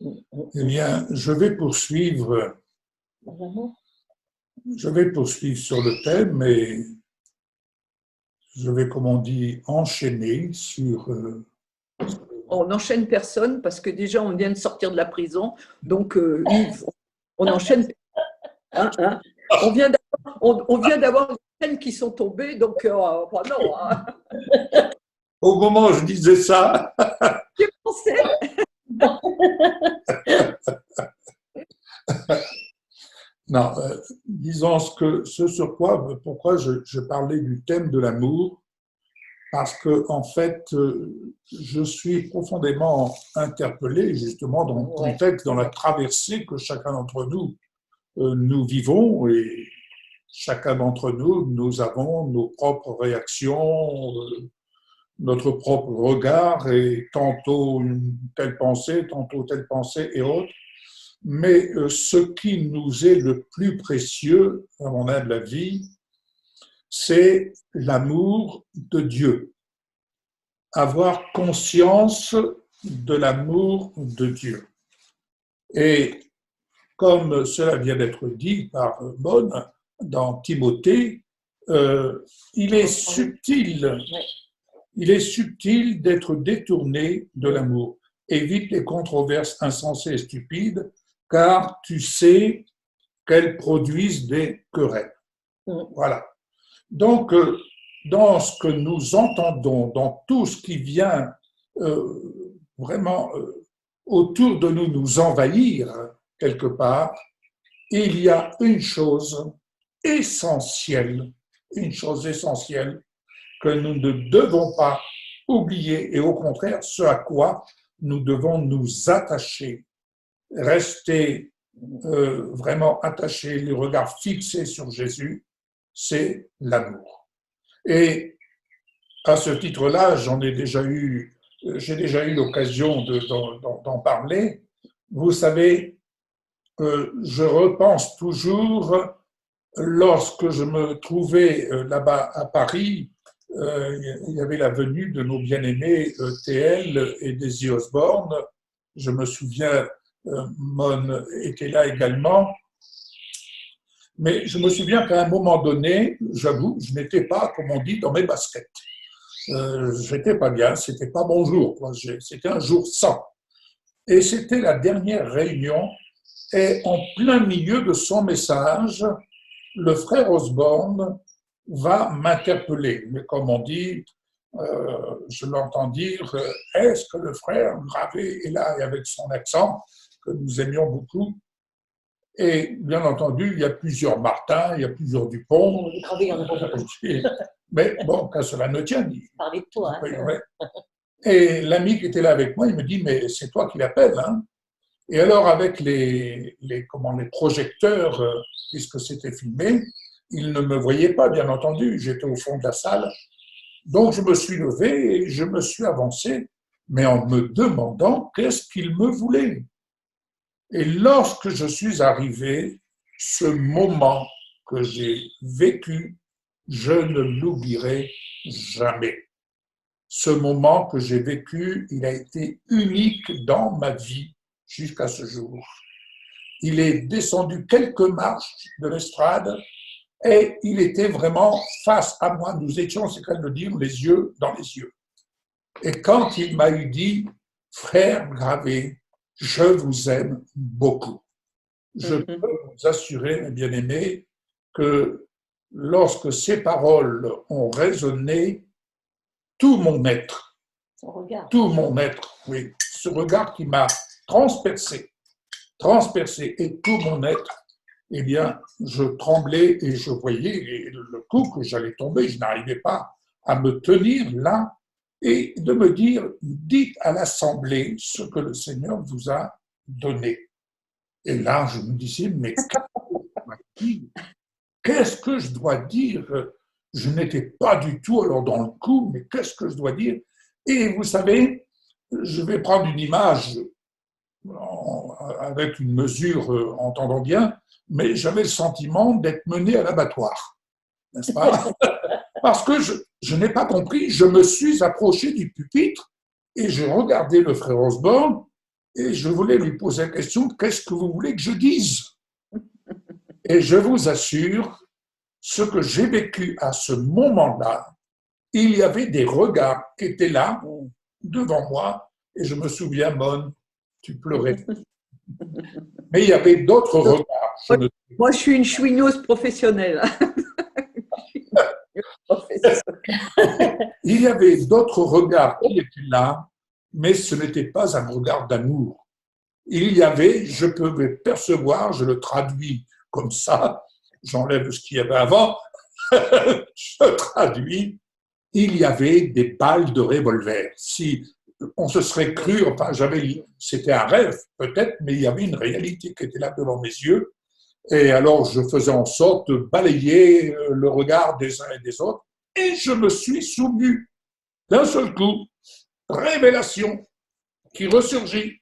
Eh bien, je vais poursuivre sur le thème et je vais, comme on dit, enchaîner sur... On n'enchaîne personne parce que déjà on vient de sortir de la prison, donc Yves, on enchaîne. On vient d'avoir les chaînes qui sont tombées, donc enfin, non. Hein. Au moment où je disais ça, J'ai pensé. non, disons pourquoi je parlais du thème de l'amour, parce que en fait, je suis profondément interpellé justement dans le contexte, dans la traversée que chacun d'entre nous vivons, et chacun d'entre nous avons nos propres réactions, notre propre regard, et tantôt une telle pensée, tantôt telle pensée et autres. Mais ce qui nous est le plus précieux, à mon humble avis, c'est l'amour de Dieu. Avoir conscience de l'amour de Dieu. Et comme cela vient d'être dit par Mon dans Timothée, il est subtil d'être détourné de l'amour. Évite les controverses insensées et stupides, car tu sais qu'elles produisent des querelles. Voilà. Donc, dans ce que nous entendons, dans tout ce qui vient vraiment autour de nous envahir quelque part, il y a une chose essentielle que nous ne devons pas oublier, et au contraire, ce à quoi nous devons nous attacher, rester vraiment attachés, les regards fixés sur Jésus, c'est l'amour. Et à ce titre-là, j'ai déjà eu l'occasion d'en parler. Vous savez, je repense toujours, lorsque je me trouvais là-bas à Paris, il y avait la venue de nos bien-aimés TL et Daisy Osborne. Je me souviens, Mon était là également. Mais je me souviens qu'à un moment donné, j'avoue, je n'étais pas, comme on dit, dans mes baskets. J'étais pas bien, c'était pas bon jour, c'était un jour sans. Et c'était la dernière réunion, et en plein milieu de son message, le frère Osborne va m'interpeller. Mais comme on dit, je l'entends dire, est-ce que le frère Gravé est là, et avec son accent, que nous aimions beaucoup. Et bien entendu, il y a plusieurs Martin, il y a plusieurs Dupont. Gravé, il y en a beaucoup. Mais bon, qu'à cela ne tienne. Parlez de toi. Oui, oui. Et l'ami qui était là avec moi, il me dit, mais c'est toi qui l'appelles, hein? Et alors, avec les projecteurs, puisque c'était filmé, ils ne me voyaient pas, bien entendu. J'étais au fond de la salle. Donc, je me suis levé et je me suis avancé, mais en me demandant qu'est-ce qu'il me voulait. Et lorsque je suis arrivé, ce moment que j'ai vécu, je ne l'oublierai jamais. Ce moment que j'ai vécu, il a été unique dans ma vie jusqu'à ce jour. Il est descendu quelques marches de l'estrade et il était vraiment face à moi. Nous étions, c'est qu'à le dire, les yeux dans les yeux. Et quand il m'a dit, frère Gravé, je vous aime beaucoup. Je peux vous assurer, mes bien-aimés, que lorsque ces paroles ont résonné, tout mon être, oui, ce regard qui m'a transpercé, et tout mon être, eh bien, je tremblais et je voyais le coup que j'allais tomber, je n'arrivais pas à me tenir là et de me dire, dites à l'Assemblée ce que le Seigneur vous a donné. Et là, je me disais, mais qu'est-ce que je dois dire? Je n'étais pas du tout alors dans le coup, mais qu'est-ce que je dois dire? Et vous savez, je vais prendre une image avec une mesure, entendant bien, mais j'avais le sentiment d'être mené à l'abattoir, n'est-ce pas? Parce que je n'ai pas compris, je me suis approché du pupitre et je regardais le frère Osborne et je voulais lui poser la question, qu'est-ce que vous voulez que je dise? Et je vous assure, ce que j'ai vécu à ce moment-là, il y avait des regards qui étaient là, devant moi, et je me souviens, Mon, tu pleurais. Mais il y avait d'autres regards. Moi, je suis une chouineuse professionnelle. Il y avait d'autres regards qui étaient là, mais ce n'était pas un regard d'amour. Il y avait, je pouvais percevoir, je le traduis comme ça, j'enlève ce qu'il y avait avant, je traduis, il y avait des balles de revolver. Si on se serait cru, enfin, c'était un rêve peut-être, mais il y avait une réalité qui était là devant mes yeux. Et alors, je faisais en sorte de balayer le regard des uns et des autres, et je me suis souvenu d'un seul coup, révélation qui ressurgit,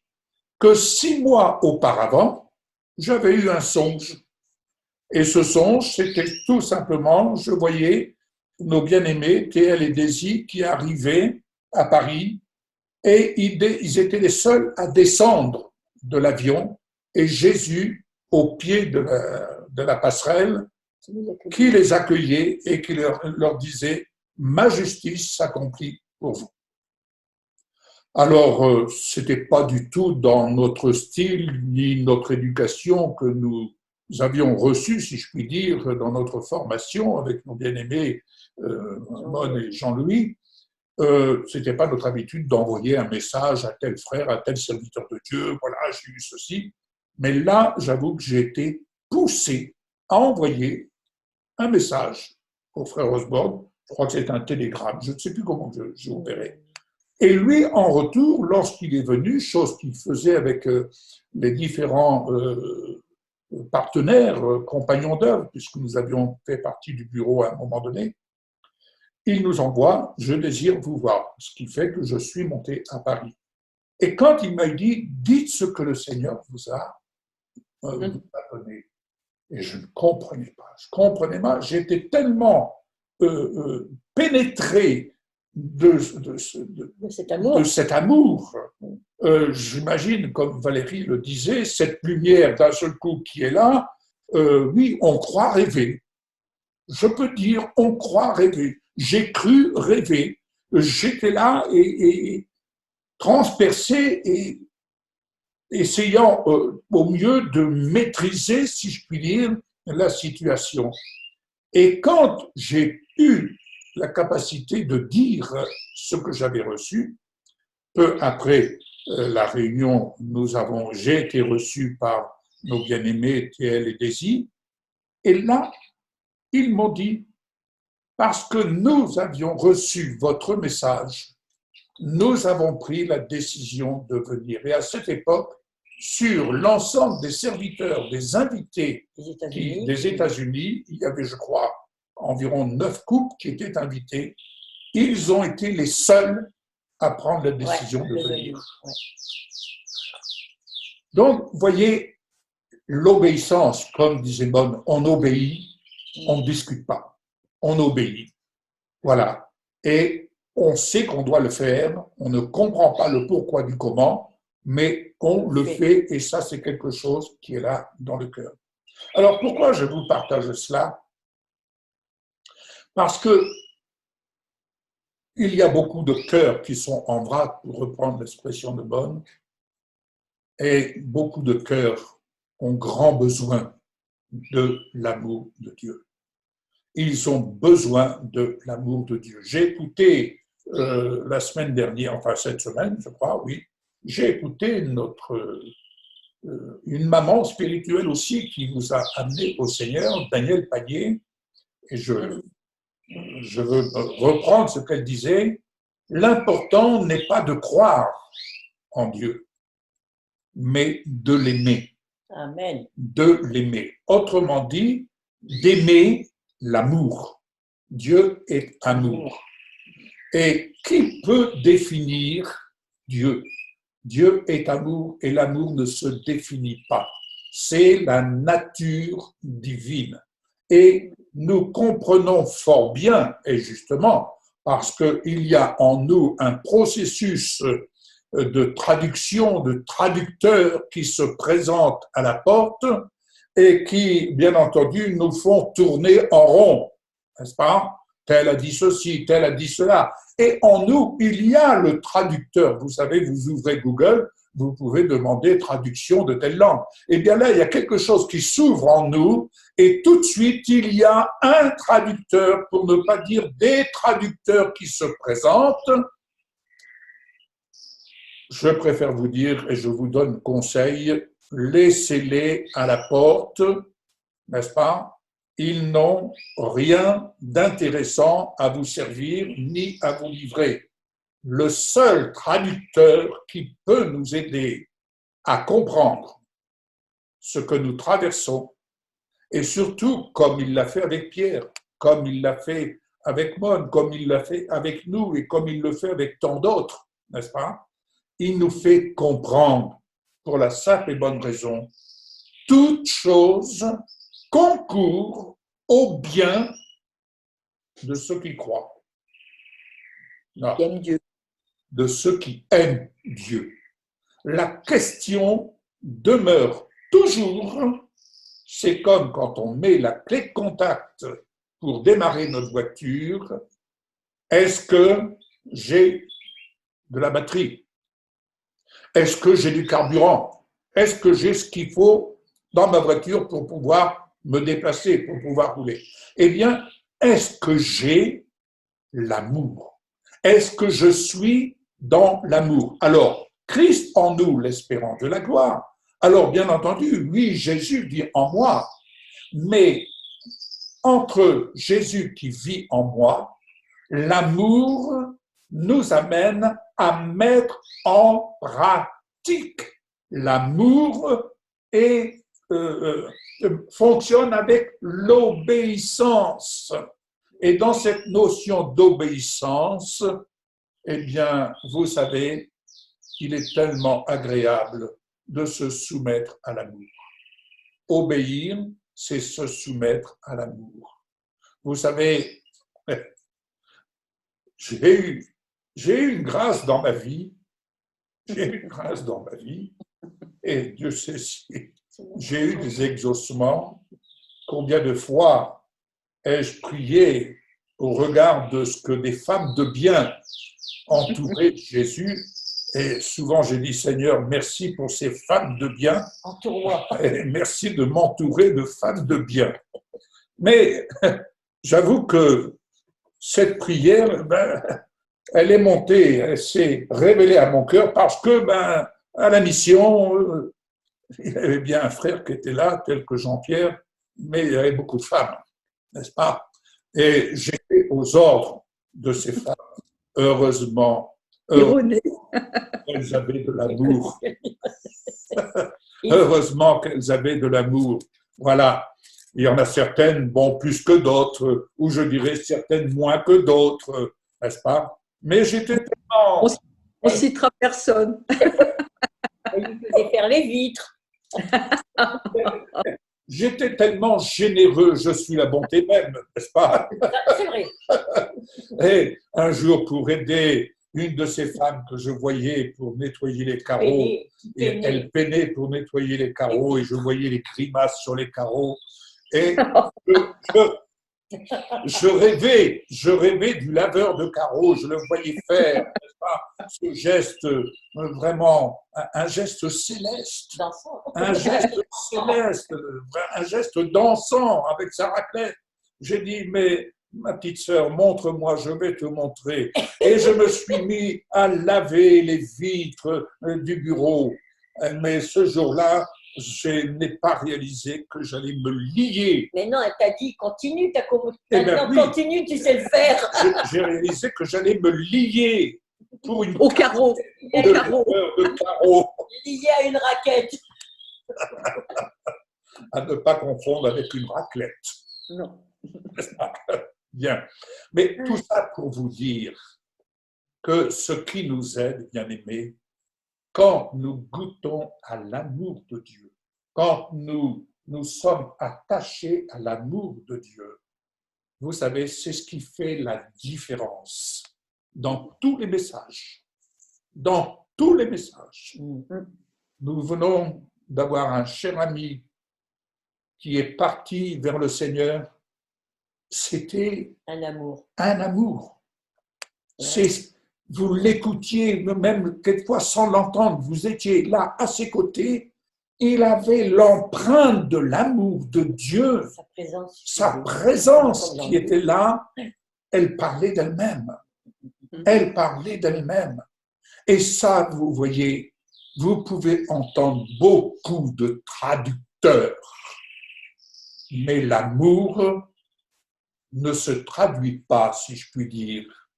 que 6 mois auparavant, j'avais eu un songe. Et ce songe, c'était tout simplement, je voyais nos bien-aimés, TL et Daisy, qui arrivaient à Paris, et ils étaient les seuls à descendre de l'avion, et Jésus, au pied de la passerelle, qui les accueillait et qui leur disait « Ma justice s'accomplit pour vous ». Alors, ce n'était pas du tout dans notre style ni notre éducation que nous avions reçu, si je puis dire, dans notre formation avec nos bien-aimés Mon et Jean-Louis. Ce n'était pas notre habitude d'envoyer un message à tel frère, à tel serviteur de Dieu, voilà, j'ai eu ceci. Mais là, j'avoue que j'ai été poussé à envoyer un message au frère Osborne, je crois que c'est un télégramme, je ne sais plus comment j'ai opéré. Et lui, en retour, lorsqu'il est venu, chose qu'il faisait avec les différents partenaires, compagnons d'œuvre, puisque nous avions fait partie du bureau à un moment donné, il nous envoie « Je désire vous voir », ce qui fait que je suis monté à Paris. Et quand il m'a dit « Dites ce que le Seigneur vous a donné », et je ne comprenais pas, j'étais tellement pénétré de cet amour. J'imagine, comme Valérie le disait, cette lumière d'un seul coup qui est là, oui, on croit rêver. Je peux dire, on croit rêver. J'ai cru rêver. J'étais là et transpercé et essayant au mieux de maîtriser, si je puis dire, la situation. Et quand j'ai eu la capacité de dire ce que j'avais reçu, peu après la réunion, j'ai été reçu par nos bien-aimés TL et Daisy, et là, ils m'ont dit, parce que nous avions reçu votre message, nous avons pris la décision de venir. Et à cette époque, sur l'ensemble des serviteurs, des invités des États-Unis, il y avait, je crois, environ 9 couples qui étaient invités. Ils ont été les seuls à prendre la décision de venir. Ouais. Donc, vous voyez, l'obéissance, comme disait Bonne, on obéit, on ne discute pas, on obéit. Voilà. Et on sait qu'on doit le faire, on ne comprend pas le pourquoi du comment, mais on le fait, et ça, c'est quelque chose qui est là dans le cœur. Alors, pourquoi je vous partage cela? Parce que il y a beaucoup de cœurs qui sont en vrac, pour reprendre l'expression de Bonne, et beaucoup de cœurs ont grand besoin de l'amour de Dieu. Ils ont besoin de l'amour de Dieu. J'ai écouté la semaine dernière, enfin cette semaine, je crois, oui, j'ai écouté une maman spirituelle aussi qui nous a amenés au Seigneur, Danielle Panier, et je veux reprendre ce qu'elle disait. L'important n'est pas de croire en Dieu, mais de l'aimer. Amen. De l'aimer. Autrement dit, d'aimer l'amour. Dieu est amour. Et qui peut définir Dieu? Dieu est amour et l'amour ne se définit pas. C'est la nature divine. Et nous comprenons fort bien, et justement, parce qu'il y a en nous un processus de traduction, de traducteurs qui se présentent à la porte et qui, bien entendu, nous font tourner en rond, n'est-ce pas? Tel a dit ceci, tel a dit cela. Et en nous, il y a le traducteur. Vous savez, vous ouvrez Google, vous pouvez demander traduction de telle langue. Eh bien là, il y a quelque chose qui s'ouvre en nous et tout de suite, il y a un traducteur, pour ne pas dire des traducteurs qui se présentent. Je préfère vous dire, et je vous donne conseil, laissez-les à la porte, n'est-ce pas? Ils n'ont rien d'intéressant à vous servir ni à vous livrer. Le seul traducteur qui peut nous aider à comprendre ce que nous traversons, et surtout comme il l'a fait avec Pierre, comme il l'a fait avec Mon, comme il l'a fait avec nous et comme il le fait avec tant d'autres, n'est-ce pas? Il nous fait comprendre, pour la simple et bonne raison, toute chose concourt au bien de ceux qui croient. Non. Qui aiment Dieu. De ceux qui aiment Dieu. La question demeure toujours, c'est comme quand on met la clé de contact pour démarrer notre voiture, est-ce que j'ai de la batterie? Est-ce que j'ai du carburant? Est-ce que j'ai ce qu'il faut dans ma voiture pour pouvoir me déplacer, pour pouvoir rouler? Eh bien, est-ce que j'ai l'amour? Est-ce que je suis dans l'amour? Alors, Christ en nous, l'espérance de la gloire. Alors, bien entendu, oui, Jésus vit en moi, mais entre Jésus qui vit en moi, l'amour nous amène à mettre en pratique. L'amour fonctionne avec l'obéissance. Et dans cette notion d'obéissance, eh bien, vous savez, il est tellement agréable de se soumettre à l'amour. Obéir, c'est se soumettre à l'amour. Vous savez, j'ai eu une grâce dans ma vie, j'ai eu une grâce dans ma vie, et Dieu sait si j'ai eu des exaucements. Combien de fois ai-je prié au regard de ce que des femmes de bien entouraient Jésus, et souvent j'ai dit, Seigneur, merci pour ces femmes de bien, Entoure-moi. et merci de m'entourer de femmes de bien. Mais j'avoue que cette prière, elle est montée, elle s'est révélée à mon cœur parce que, à la mission, il y avait bien un frère qui était là, tel que Jean-Pierre, mais il y avait beaucoup de femmes, n'est-ce pas? Et j'étais aux ordres de ces femmes. Heureusement, Ironé. elles avaient de l'amour. Heureusement qu'elles avaient de l'amour. Voilà. Il y en a certaines, bon, plus que d'autres, ou je dirais certaines moins que d'autres, n'est-ce pas? Mais j'étais tellement... On citera personne. Il faisait faire les vitres. J'étais tellement généreux, je suis la bonté même, n'est-ce pas? C'est vrai. Et un jour, pour aider une de ces femmes que je voyais pour nettoyer les carreaux, et elle peinait pour nettoyer les carreaux, et je voyais les grimaces sur les carreaux, et je rêvais du laveur de carreaux, je le voyais faire, n'est-ce pas, ce geste vraiment, un geste céleste, un geste céleste, un geste dansant avec sa raclette. J'ai dit, mais ma petite sœur, montre-moi, je vais te montrer. Et je me suis mis à laver les vitres du bureau. Mais ce jour-là, je n'ai pas réalisé que j'allais me lier. Mais non, elle t'a dit, continue, oui. Continue, tu sais le faire. J'ai réalisé que j'allais me lier pour une au carreau. de carreau. Lié à une raquette. À ne pas confondre avec une raclette. Non. Bien. Mais tout ça pour vous dire que ce qui nous aide, bien-aimés, quand nous goûtons à l'amour de Dieu, quand nous sommes attachés à l'amour de Dieu, vous savez, c'est ce qui fait la différence dans tous les messages. Dans tous les messages. Nous venons d'avoir un cher ami qui est parti vers le Seigneur. C'était un amour. Un amour. Ouais. Vous l'écoutiez, même quelquefois sans l'entendre, vous étiez là à ses côtés. Il avait l'empreinte de l'amour de Dieu. Sa présence qui était là, elle parlait d'elle-même. Elle parlait d'elle-même. Et ça, vous voyez, vous pouvez entendre beaucoup de traducteurs. Mais l'amour ne se traduit pas, si je puis dire.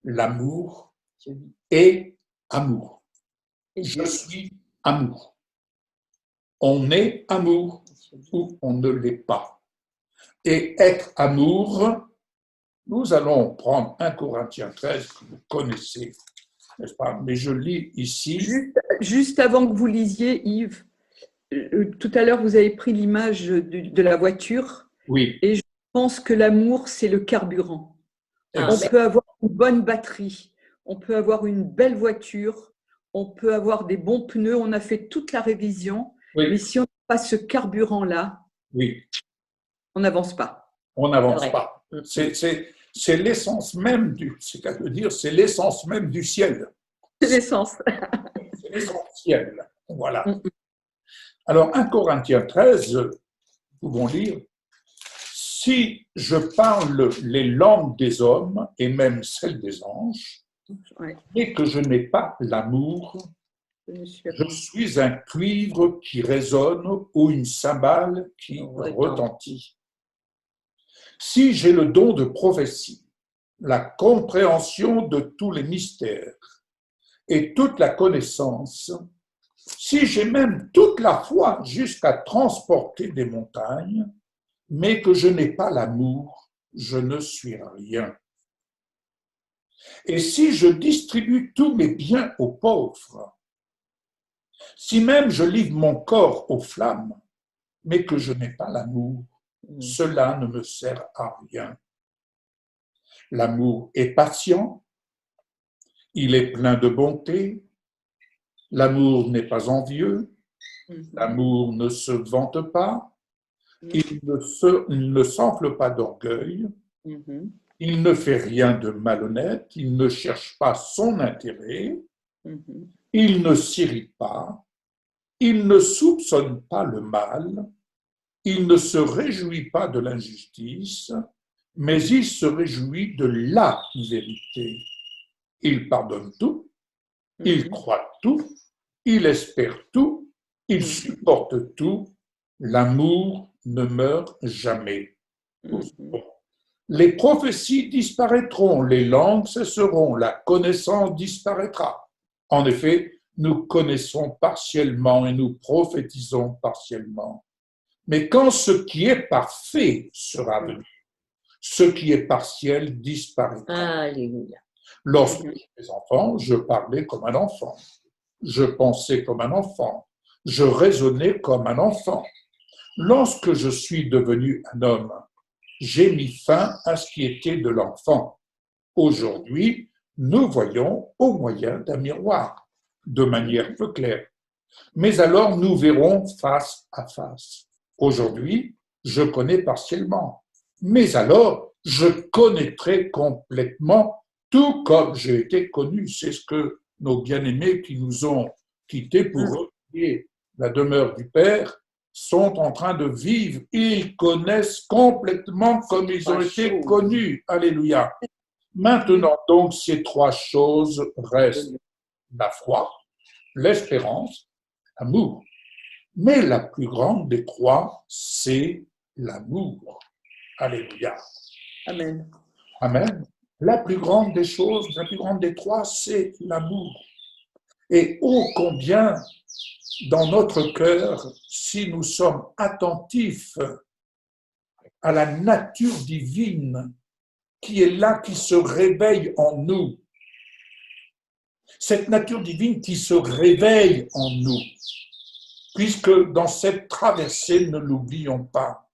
L'amour est amour. Je suis amour. On est amour ou on ne l'est pas. Et être amour, nous allons prendre 1 Corinthiens 13, que vous connaissez, n'est-ce pas? Mais je lis ici. Juste avant que vous lisiez, Yves, tout à l'heure, vous avez pris l'image de la voiture. Oui. Et je pense que l'amour, c'est le carburant. On peut avoir une bonne batterie, on peut avoir une belle voiture, on peut avoir des bons pneus, on a fait toute la révision, oui. Mais si on n'a pas ce carburant-là, oui. On n'avance pas. On n'avance pas. C'est l'essence même c'est l'essence même du ciel. C'est l'essence. C'est l'essentiel. Voilà. Alors, 1 Corinthiens 13, nous pouvons lire. Si je parle les langues des hommes et même celles des anges, et que je n'ai pas l'amour, je suis un cuivre qui résonne ou une cymbale qui retentit. Si j'ai le don de prophétie, la compréhension de tous les mystères et toute la connaissance, si j'ai même toute la foi jusqu'à transporter des montagnes, mais que je n'ai pas l'amour, je ne suis rien. Et si je distribue tous mes biens aux pauvres, si même je livre mon corps aux flammes, mais que je n'ai pas l'amour, cela ne me sert à rien. L'amour est patient, il est plein de bonté, l'amour n'est pas envieux, l'amour ne se vante pas, il ne s'enfle pas d'orgueil, il ne fait rien de malhonnête, il ne cherche pas son intérêt, il ne s'irrite pas, il ne soupçonne pas le mal, il ne se réjouit pas de l'injustice, mais il se réjouit de la vérité. Il pardonne tout, il croit tout, il espère tout, il supporte tout, l'amour ne meurt jamais. Les prophéties disparaîtront, les langues cesseront, la connaissance disparaîtra. En effet, nous connaissons partiellement et nous prophétisons partiellement. Mais quand ce qui est parfait sera venu, ce qui est partiel disparaîtra. Alléluia. Lorsque j'étais enfant, je parlais comme un enfant, je pensais comme un enfant, je raisonnais comme un enfant. Lorsque je suis devenu un homme, j'ai mis fin à ce qui était de l'enfant. Aujourd'hui, nous voyons au moyen d'un miroir, de manière peu claire. Mais alors, nous verrons face à face. Aujourd'hui, je connais partiellement. Mais alors, je connaîtrai complètement tout comme j'ai été connu. C'est ce que nos bien-aimés qui nous ont quittés pour retrouver la demeure du Père sont en train de vivre. Ils connaissent complètement comme ils ont été connus. Alléluia. Maintenant, donc, ces trois choses restent la foi, l'espérance, l'amour. Mais la plus grande des trois, c'est l'amour. Alléluia. Amen. Amen. La plus grande des choses, la plus grande des trois, c'est l'amour. Et ô combien, dans notre cœur, si nous sommes attentifs à la nature divine qui est là, qui se réveille en nous, cette nature divine qui se réveille en nous, puisque dans cette traversée, ne l'oublions pas,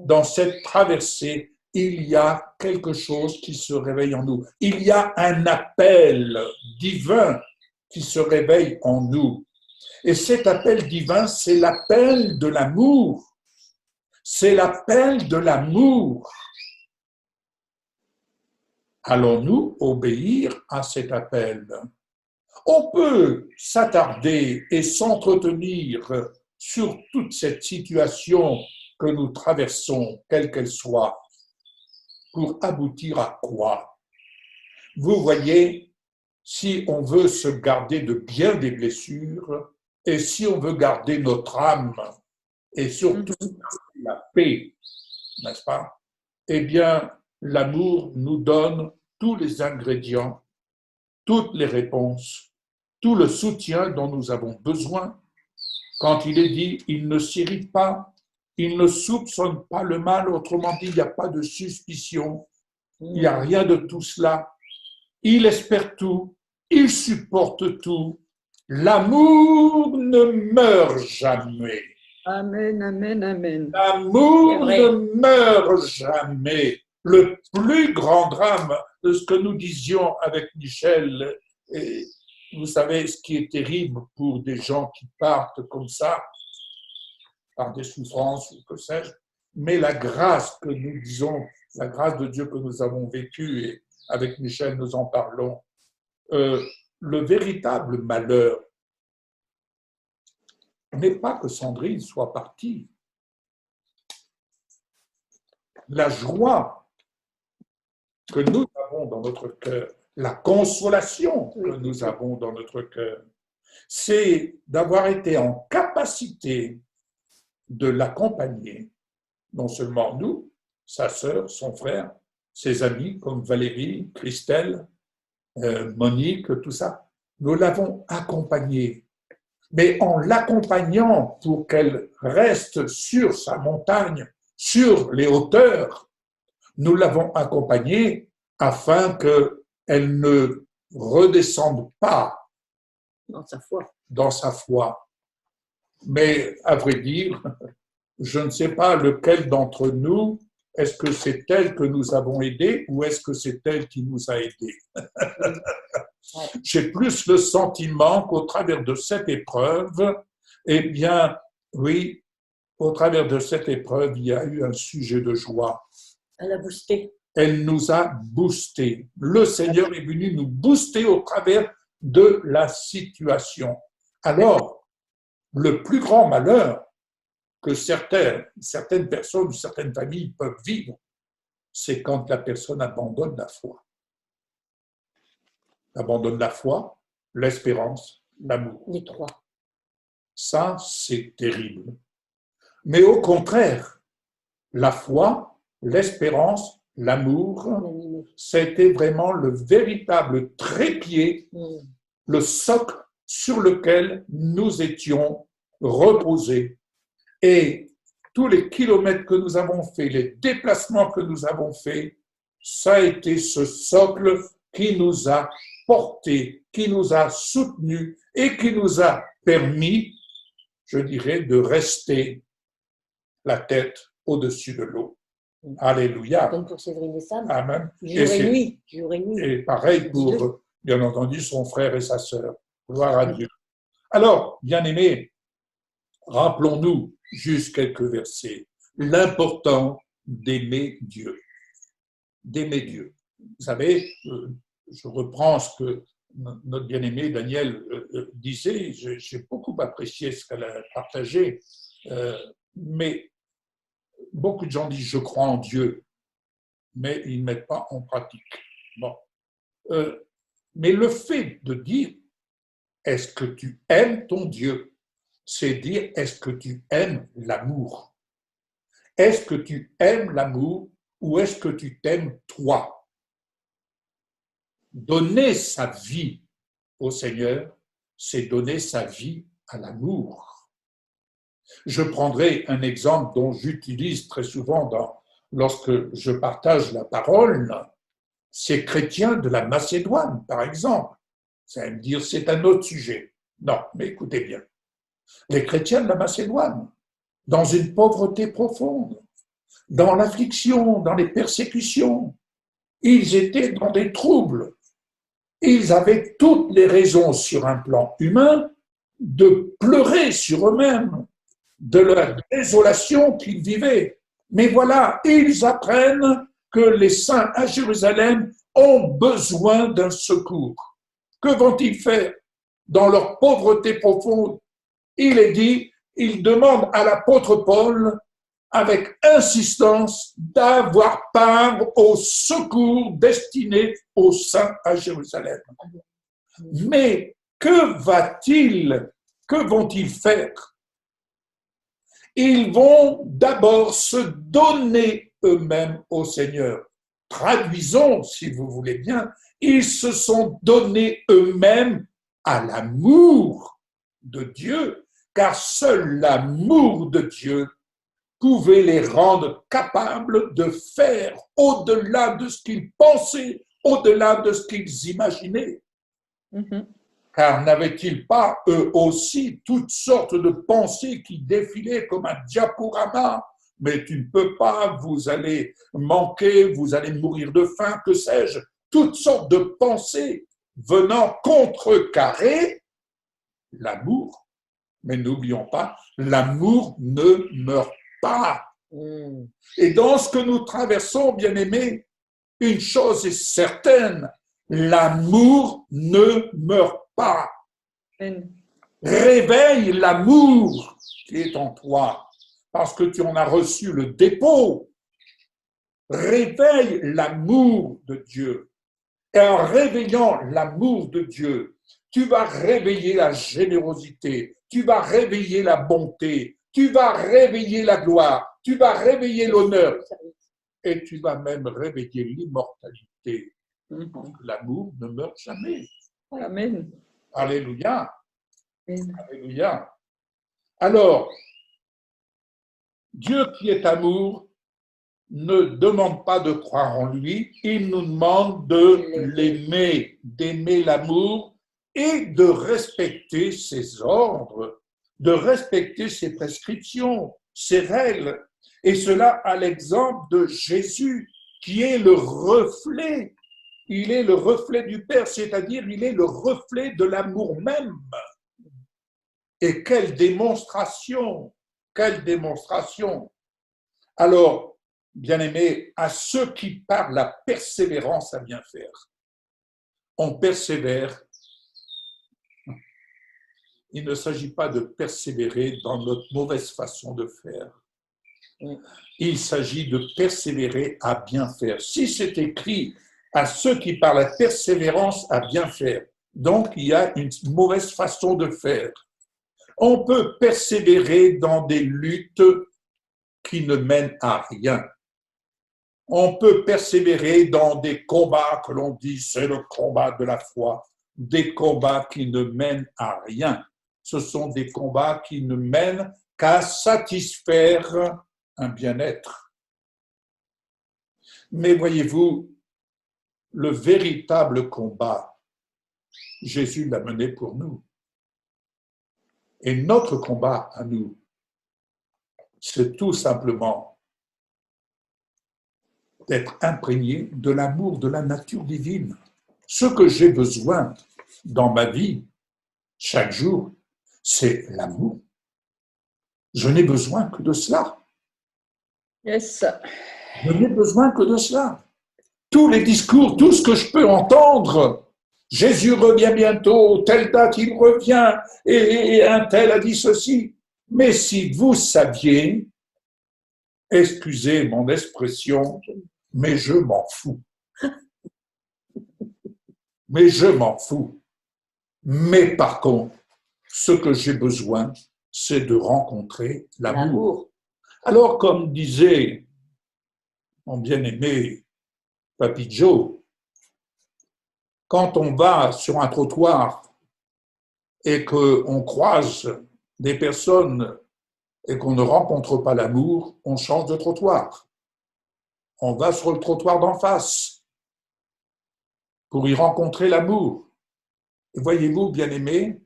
dans cette traversée, il y a quelque chose qui se réveille en nous. Il y a un appel divin qui se réveille en nous. Et cet appel divin, c'est l'appel de l'amour. C'est l'appel de l'amour. Allons-nous obéir à cet appel? On peut s'attarder et s'entretenir sur toute cette situation que nous traversons, quelle qu'elle soit, pour aboutir à quoi? Vous voyez, si on veut se garder de bien des blessures, et si on veut garder notre âme, et surtout la paix, n'est-ce pas? Eh bien, l'amour nous donne tous les ingrédients, toutes les réponses, tout le soutien dont nous avons besoin. Quand il est dit, il ne s'irrite pas, il ne soupçonne pas le mal, autrement dit, il n'y a pas de suspicion, il n'y a rien de tout cela. Il espère tout, il supporte tout. L'amour ne meurt jamais. Amen, amen, amen. L'amour ne meurt jamais. Le plus grand drame de ce que nous disions avec Michel, et vous savez ce qui est terrible pour des gens qui partent comme ça, par des souffrances ou que sais-je, mais la grâce que nous disons, la grâce de Dieu que nous avons vécue, et avec Michel nous en parlons, le véritable malheur n'est pas que Sandrine soit partie. La joie que nous avons dans notre cœur, la consolation que nous avons dans notre cœur, c'est d'avoir été en capacité de l'accompagner, non seulement nous, sa sœur, son frère, ses amis comme Valérie, Christelle, Monique, tout ça. Nous l'avons accompagnée. Mais en l'accompagnant pour qu'elle reste sur sa montagne, sur les hauteurs, nous l'avons accompagnée afin qu'elle ne redescende pas dans sa foi. Mais à vrai dire, je ne sais pas lequel d'entre nous est-ce que c'est elle que nous avons aidée ou est-ce que c'est elle qui nous a aidés? Ouais. J'ai plus le sentiment qu'au travers de cette épreuve, eh bien, oui, au travers de cette épreuve, il y a eu un sujet de joie. Elle a boosté. Elle nous a boosté. Le Seigneur est venu nous booster au travers de la situation. Alors, le plus grand malheur que certaines personnes ou certaines familles peuvent vivre, c'est quand la personne abandonne la foi. Abandonne la foi, l'espérance, l'amour. Les trois. Ça, c'est terrible. Mais au contraire, la foi, l'espérance, l'amour, L'animé. c'était vraiment le véritable trépied, le socle sur lequel nous étions reposés. Et tous les kilomètres que nous avons faits, les déplacements que nous avons faits, ça a été ce socle qui nous a portés, qui nous a soutenus et qui nous a permis, je dirais, de rester la tête au-dessus de l'eau. Alléluia. Comme pour Séverine et Sam. Amen. Jour et nuit. Jour et nuit. Et pareil pour, bien entendu, son frère et sa sœur. Gloire à Dieu. Alors, bien-aimés, rappelons-nous juste quelques versets. L'important d'aimer Dieu. D'aimer Dieu. Vous savez, je reprends ce que notre bien-aimé Daniel disait. J'ai beaucoup apprécié ce qu'elle a partagé. Mais beaucoup de gens disent « je crois en Dieu », mais ils ne mettent pas en pratique. Bon. Mais le fait de dire « est-ce que tu aimes ton Dieu ?» c'est dire « est-ce que tu aimes l'amour ?» Est-ce que tu aimes l'amour ou est-ce que tu t'aimes toi? Donner sa vie au Seigneur, c'est donner sa vie à l'amour. Je prendrai un exemple dont j'utilise très souvent lorsque je partage la parole. Ces chrétiens de la Macédoine, par exemple. Vous allez me dire, c'est un autre sujet. Non, mais écoutez bien. Les chrétiens de la Macédoine, dans une pauvreté profonde, dans l'affliction, dans les persécutions, ils étaient dans des troubles. Ils avaient toutes les raisons sur un plan humain de pleurer sur eux-mêmes, de la désolation qu'ils vivaient. Mais voilà, ils apprennent que les saints à Jérusalem ont besoin d'un secours. Que vont-ils faire dans leur pauvreté profonde? Il est dit, ils demandent à l'apôtre Paul, avec insistance, d'avoir part au secours destiné aux saints à Jérusalem. Mais que vont-ils faire? Ils vont d'abord se donner eux-mêmes au Seigneur. Traduisons, si vous voulez bien, ils se sont donnés eux-mêmes à l'amour de Dieu, car seul l'amour de Dieu pouvait les rendre capables de faire au-delà de ce qu'ils pensaient, au-delà de ce qu'ils imaginaient. Car n'avaient-ils pas, eux aussi, toutes sortes de pensées qui défilaient comme un diaporama? Mais tu ne peux pas, vous allez manquer, vous allez mourir de faim, que sais-je? Toutes sortes de pensées venant contrecarrer l'amour. Mais n'oublions pas, l'amour ne meurt pas. Et dans ce que nous traversons, bien-aimés, une chose est certaine, l'amour ne meurt pas. Réveille l'amour qui est en toi, parce que tu en as reçu le dépôt. Réveille l'amour de Dieu. Et en réveillant l'amour de Dieu, tu vas réveiller la générosité, tu vas réveiller la bonté, tu vas réveiller la gloire, tu vas réveiller l'honneur et tu vas même réveiller l'immortalité. L'amour ne meurt jamais. Amen. Alléluia. Amen. Alléluia. Alors, Dieu qui est amour ne demande pas de croire en lui, il nous demande de l'aimer, d'aimer l'amour et de respecter ses ordres, de respecter ses prescriptions, ses règles. Et cela à l'exemple de Jésus, qui est le reflet. Il est le reflet du Père, c'est-à-dire il est le reflet de l'amour même. Et quelle démonstration! Quelle démonstration! Alors, bien-aimés, à ceux qui par la persévérance à bien faire, on persévère. Il ne s'agit pas de persévérer dans notre mauvaise façon de faire. Il s'agit de persévérer à bien faire. Si c'est écrit à ceux qui par la persévérance à bien faire, donc il y a une mauvaise façon de faire. On peut persévérer dans des luttes qui ne mènent à rien. On peut persévérer dans des combats que l'on dit c'est le combat de la foi, des combats qui ne mènent à rien. Ce sont des combats qui ne mènent qu'à satisfaire un bien-être. Mais voyez-vous, le véritable combat, Jésus l'a mené pour nous. Et notre combat à nous, c'est tout simplement d'être imprégné de l'amour de la nature divine. Ce que j'ai besoin dans ma vie, chaque jour, c'est l'amour. Je n'ai besoin que de cela. Yes. Je n'ai besoin que de cela. Tous les discours, tout ce que je peux entendre, Jésus revient bientôt, telle date il revient, et un tel a dit ceci. Mais si vous saviez, excusez mon expression, mais je m'en fous. Mais je m'en fous. Mais par contre, ce que j'ai besoin, c'est de rencontrer l'amour. Alors, comme disait mon bien-aimé Papy Joe, quand on va sur un trottoir et qu'on croise des personnes et qu'on ne rencontre pas l'amour, on change de trottoir. On va sur le trottoir d'en face pour y rencontrer l'amour. Et voyez-vous, bien-aimés,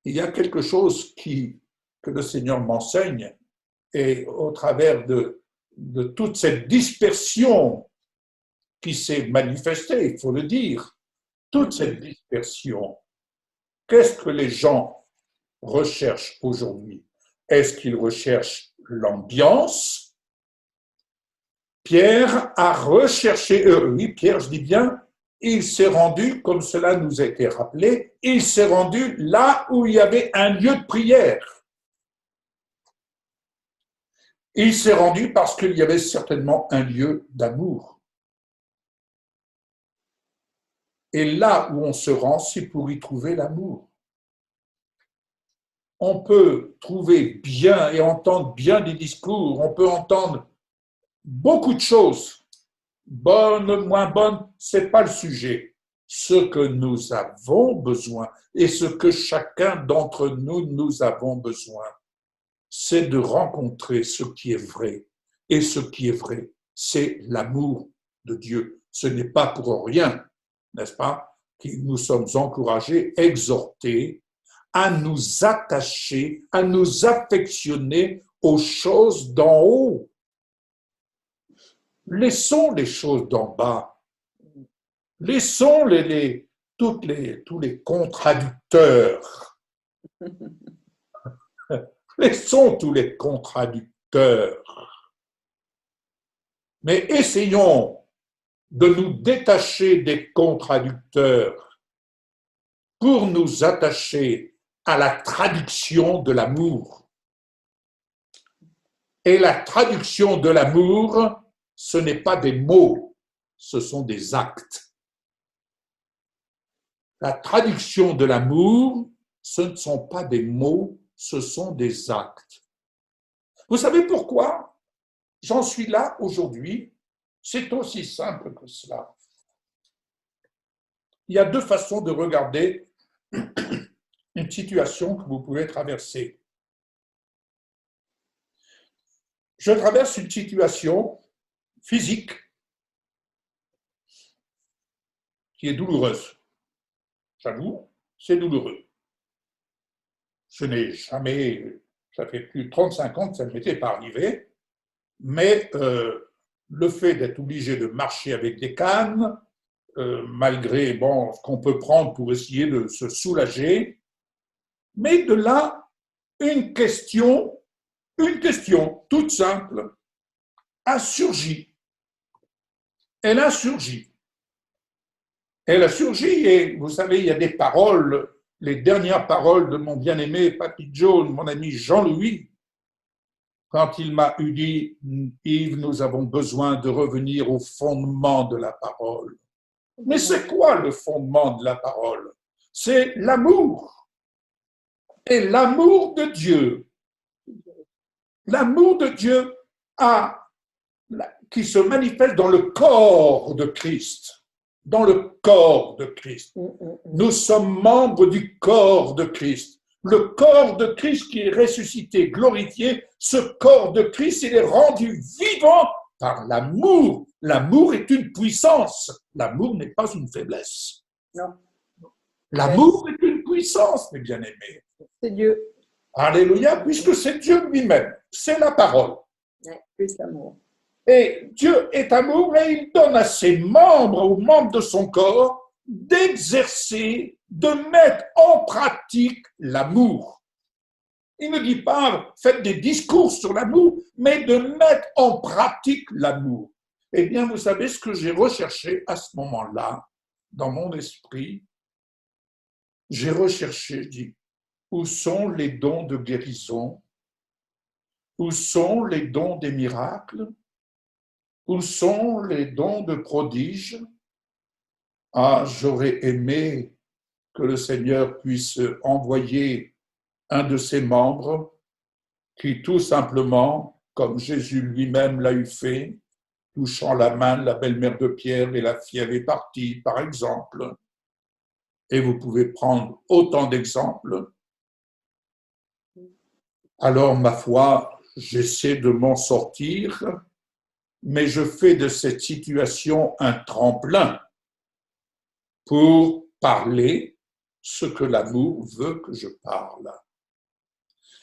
il y a quelque chose que le Seigneur m'enseigne, et au travers de toute cette dispersion qui s'est manifestée, il faut le dire, toute cette dispersion, qu'est-ce que les gens recherchent aujourd'hui? Est-ce qu'ils recherchent l'ambiance? Pierre a recherché, oui, Pierre, je dis bien, il s'est rendu, comme cela nous a été rappelé, il s'est rendu là où il y avait un lieu de prière. Il s'est rendu parce qu'il y avait certainement un lieu d'amour. Et là où on se rend, c'est pour y trouver l'amour. On peut trouver bien et entendre bien des discours, on peut entendre beaucoup de choses, bonnes, moins bonnes, ce n'est pas le sujet. Ce que nous avons besoin et ce que chacun d'entre nous, nous avons besoin, c'est de rencontrer ce qui est vrai. Et ce qui est vrai, c'est l'amour de Dieu. Ce n'est pas pour rien, n'est-ce pas, que nous sommes encouragés, exhortés à nous attacher, à nous affectionner aux choses d'en haut. Laissons les choses d'en bas. Laissons tous les contradicteurs. Laissons tous les contradicteurs. Mais essayons de nous détacher des contradicteurs pour nous attacher à la traduction de l'amour. Et la traduction de l'amour, ce n'est pas des mots, ce sont des actes. La traduction de l'amour, ce ne sont pas des mots, ce sont des actes. Vous savez pourquoi j'en suis là aujourd'hui? C'est aussi simple que cela. Il y a deux façons de regarder une situation que vous pouvez traverser. Je traverse une situation physique qui est douloureuse. J'avoue, c'est douloureux. Je n'ai jamais, ça fait plus de 35 ans que ça ne m'était pas arrivé, mais le fait d'être obligé de marcher avec des cannes, malgré ce qu'on peut prendre pour essayer de se soulager, mais de là, une question toute simple a surgi. Elle a surgi. Elle a surgi et vous savez, il y a des paroles, les dernières paroles de mon bien-aimé Papy John, mon ami Jean-Louis, quand il m'a dit « Yves, nous avons besoin de revenir au fondement de la parole ». Mais c'est quoi le fondement de la parole? C'est l'amour. Et l'amour de Dieu. L'amour de Dieu qui se manifeste dans le corps de Christ. Dans le corps de Christ. Nous sommes membres du corps de Christ. Le corps de Christ qui est ressuscité, glorifié, ce corps de Christ, il est rendu vivant par l'amour. L'amour est une puissance. L'amour n'est pas une faiblesse. Non. L'amour est une puissance, mes bien-aimés. C'est Dieu. Alléluia, puisque c'est Dieu lui-même. C'est la parole. Plus l'amour. Et Dieu est amour et il donne à ses membres, aux membres de son corps, d'exercer, de mettre en pratique l'amour. Il ne dit pas faites des discours sur l'amour, mais de mettre en pratique l'amour. Eh bien, vous savez ce que j'ai recherché à ce moment-là, dans mon esprit? J'ai recherché, je dis, où sont les dons de guérison? Où sont les dons des miracles? Où sont les dons de prodiges? Ah, j'aurais aimé que le Seigneur puisse envoyer un de ses membres qui tout simplement, comme Jésus lui-même l'a eu fait, touchant la main de la belle-mère de Pierre et la fièvre est partie, par exemple. Et vous pouvez prendre autant d'exemples. Alors, ma foi, j'essaie de m'en sortir, mais je fais de cette situation un tremplin pour parler ce que l'amour veut que je parle.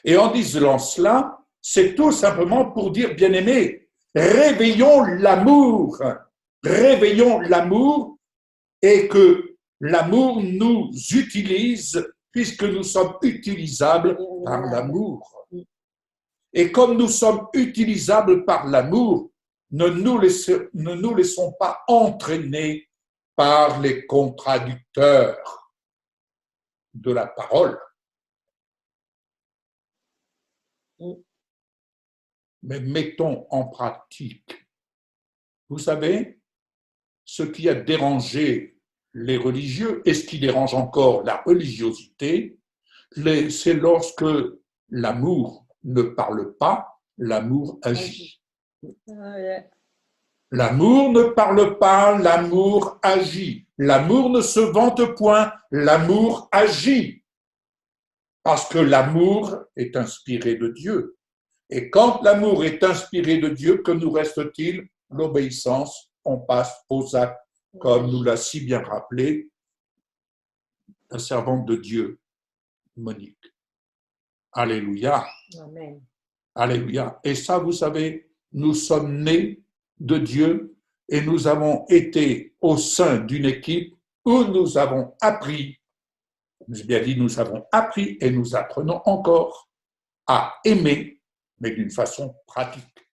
Et en disant cela, c'est tout simplement pour dire, bien-aimés, réveillons l'amour et que l'amour nous utilise puisque nous sommes utilisables par l'amour. Et comme nous sommes utilisables par l'amour, ne nous laissons pas entraîner par les contradicteurs de la parole. Mais mettons en pratique. Vous savez, ce qui a dérangé les religieux, et ce qui dérange encore la religiosité, c'est lorsque l'amour ne parle pas, l'amour agit. L'amour ne parle pas, l'amour agit. L'amour ne se vante point, l'amour agit. Parce que l'amour est inspiré de Dieu. Et quand l'amour est inspiré de Dieu, que nous reste-t-il? L'obéissance, on passe aux actes, comme nous l'a si bien rappelé la servante de Dieu, Monique. Alléluia. Amen. Alléluia. Et ça, vous savez, nous sommes nés de Dieu et nous avons été au sein d'une équipe où nous avons appris, j'ai bien dit, nous avons appris et nous apprenons encore à aimer, mais d'une façon pratique.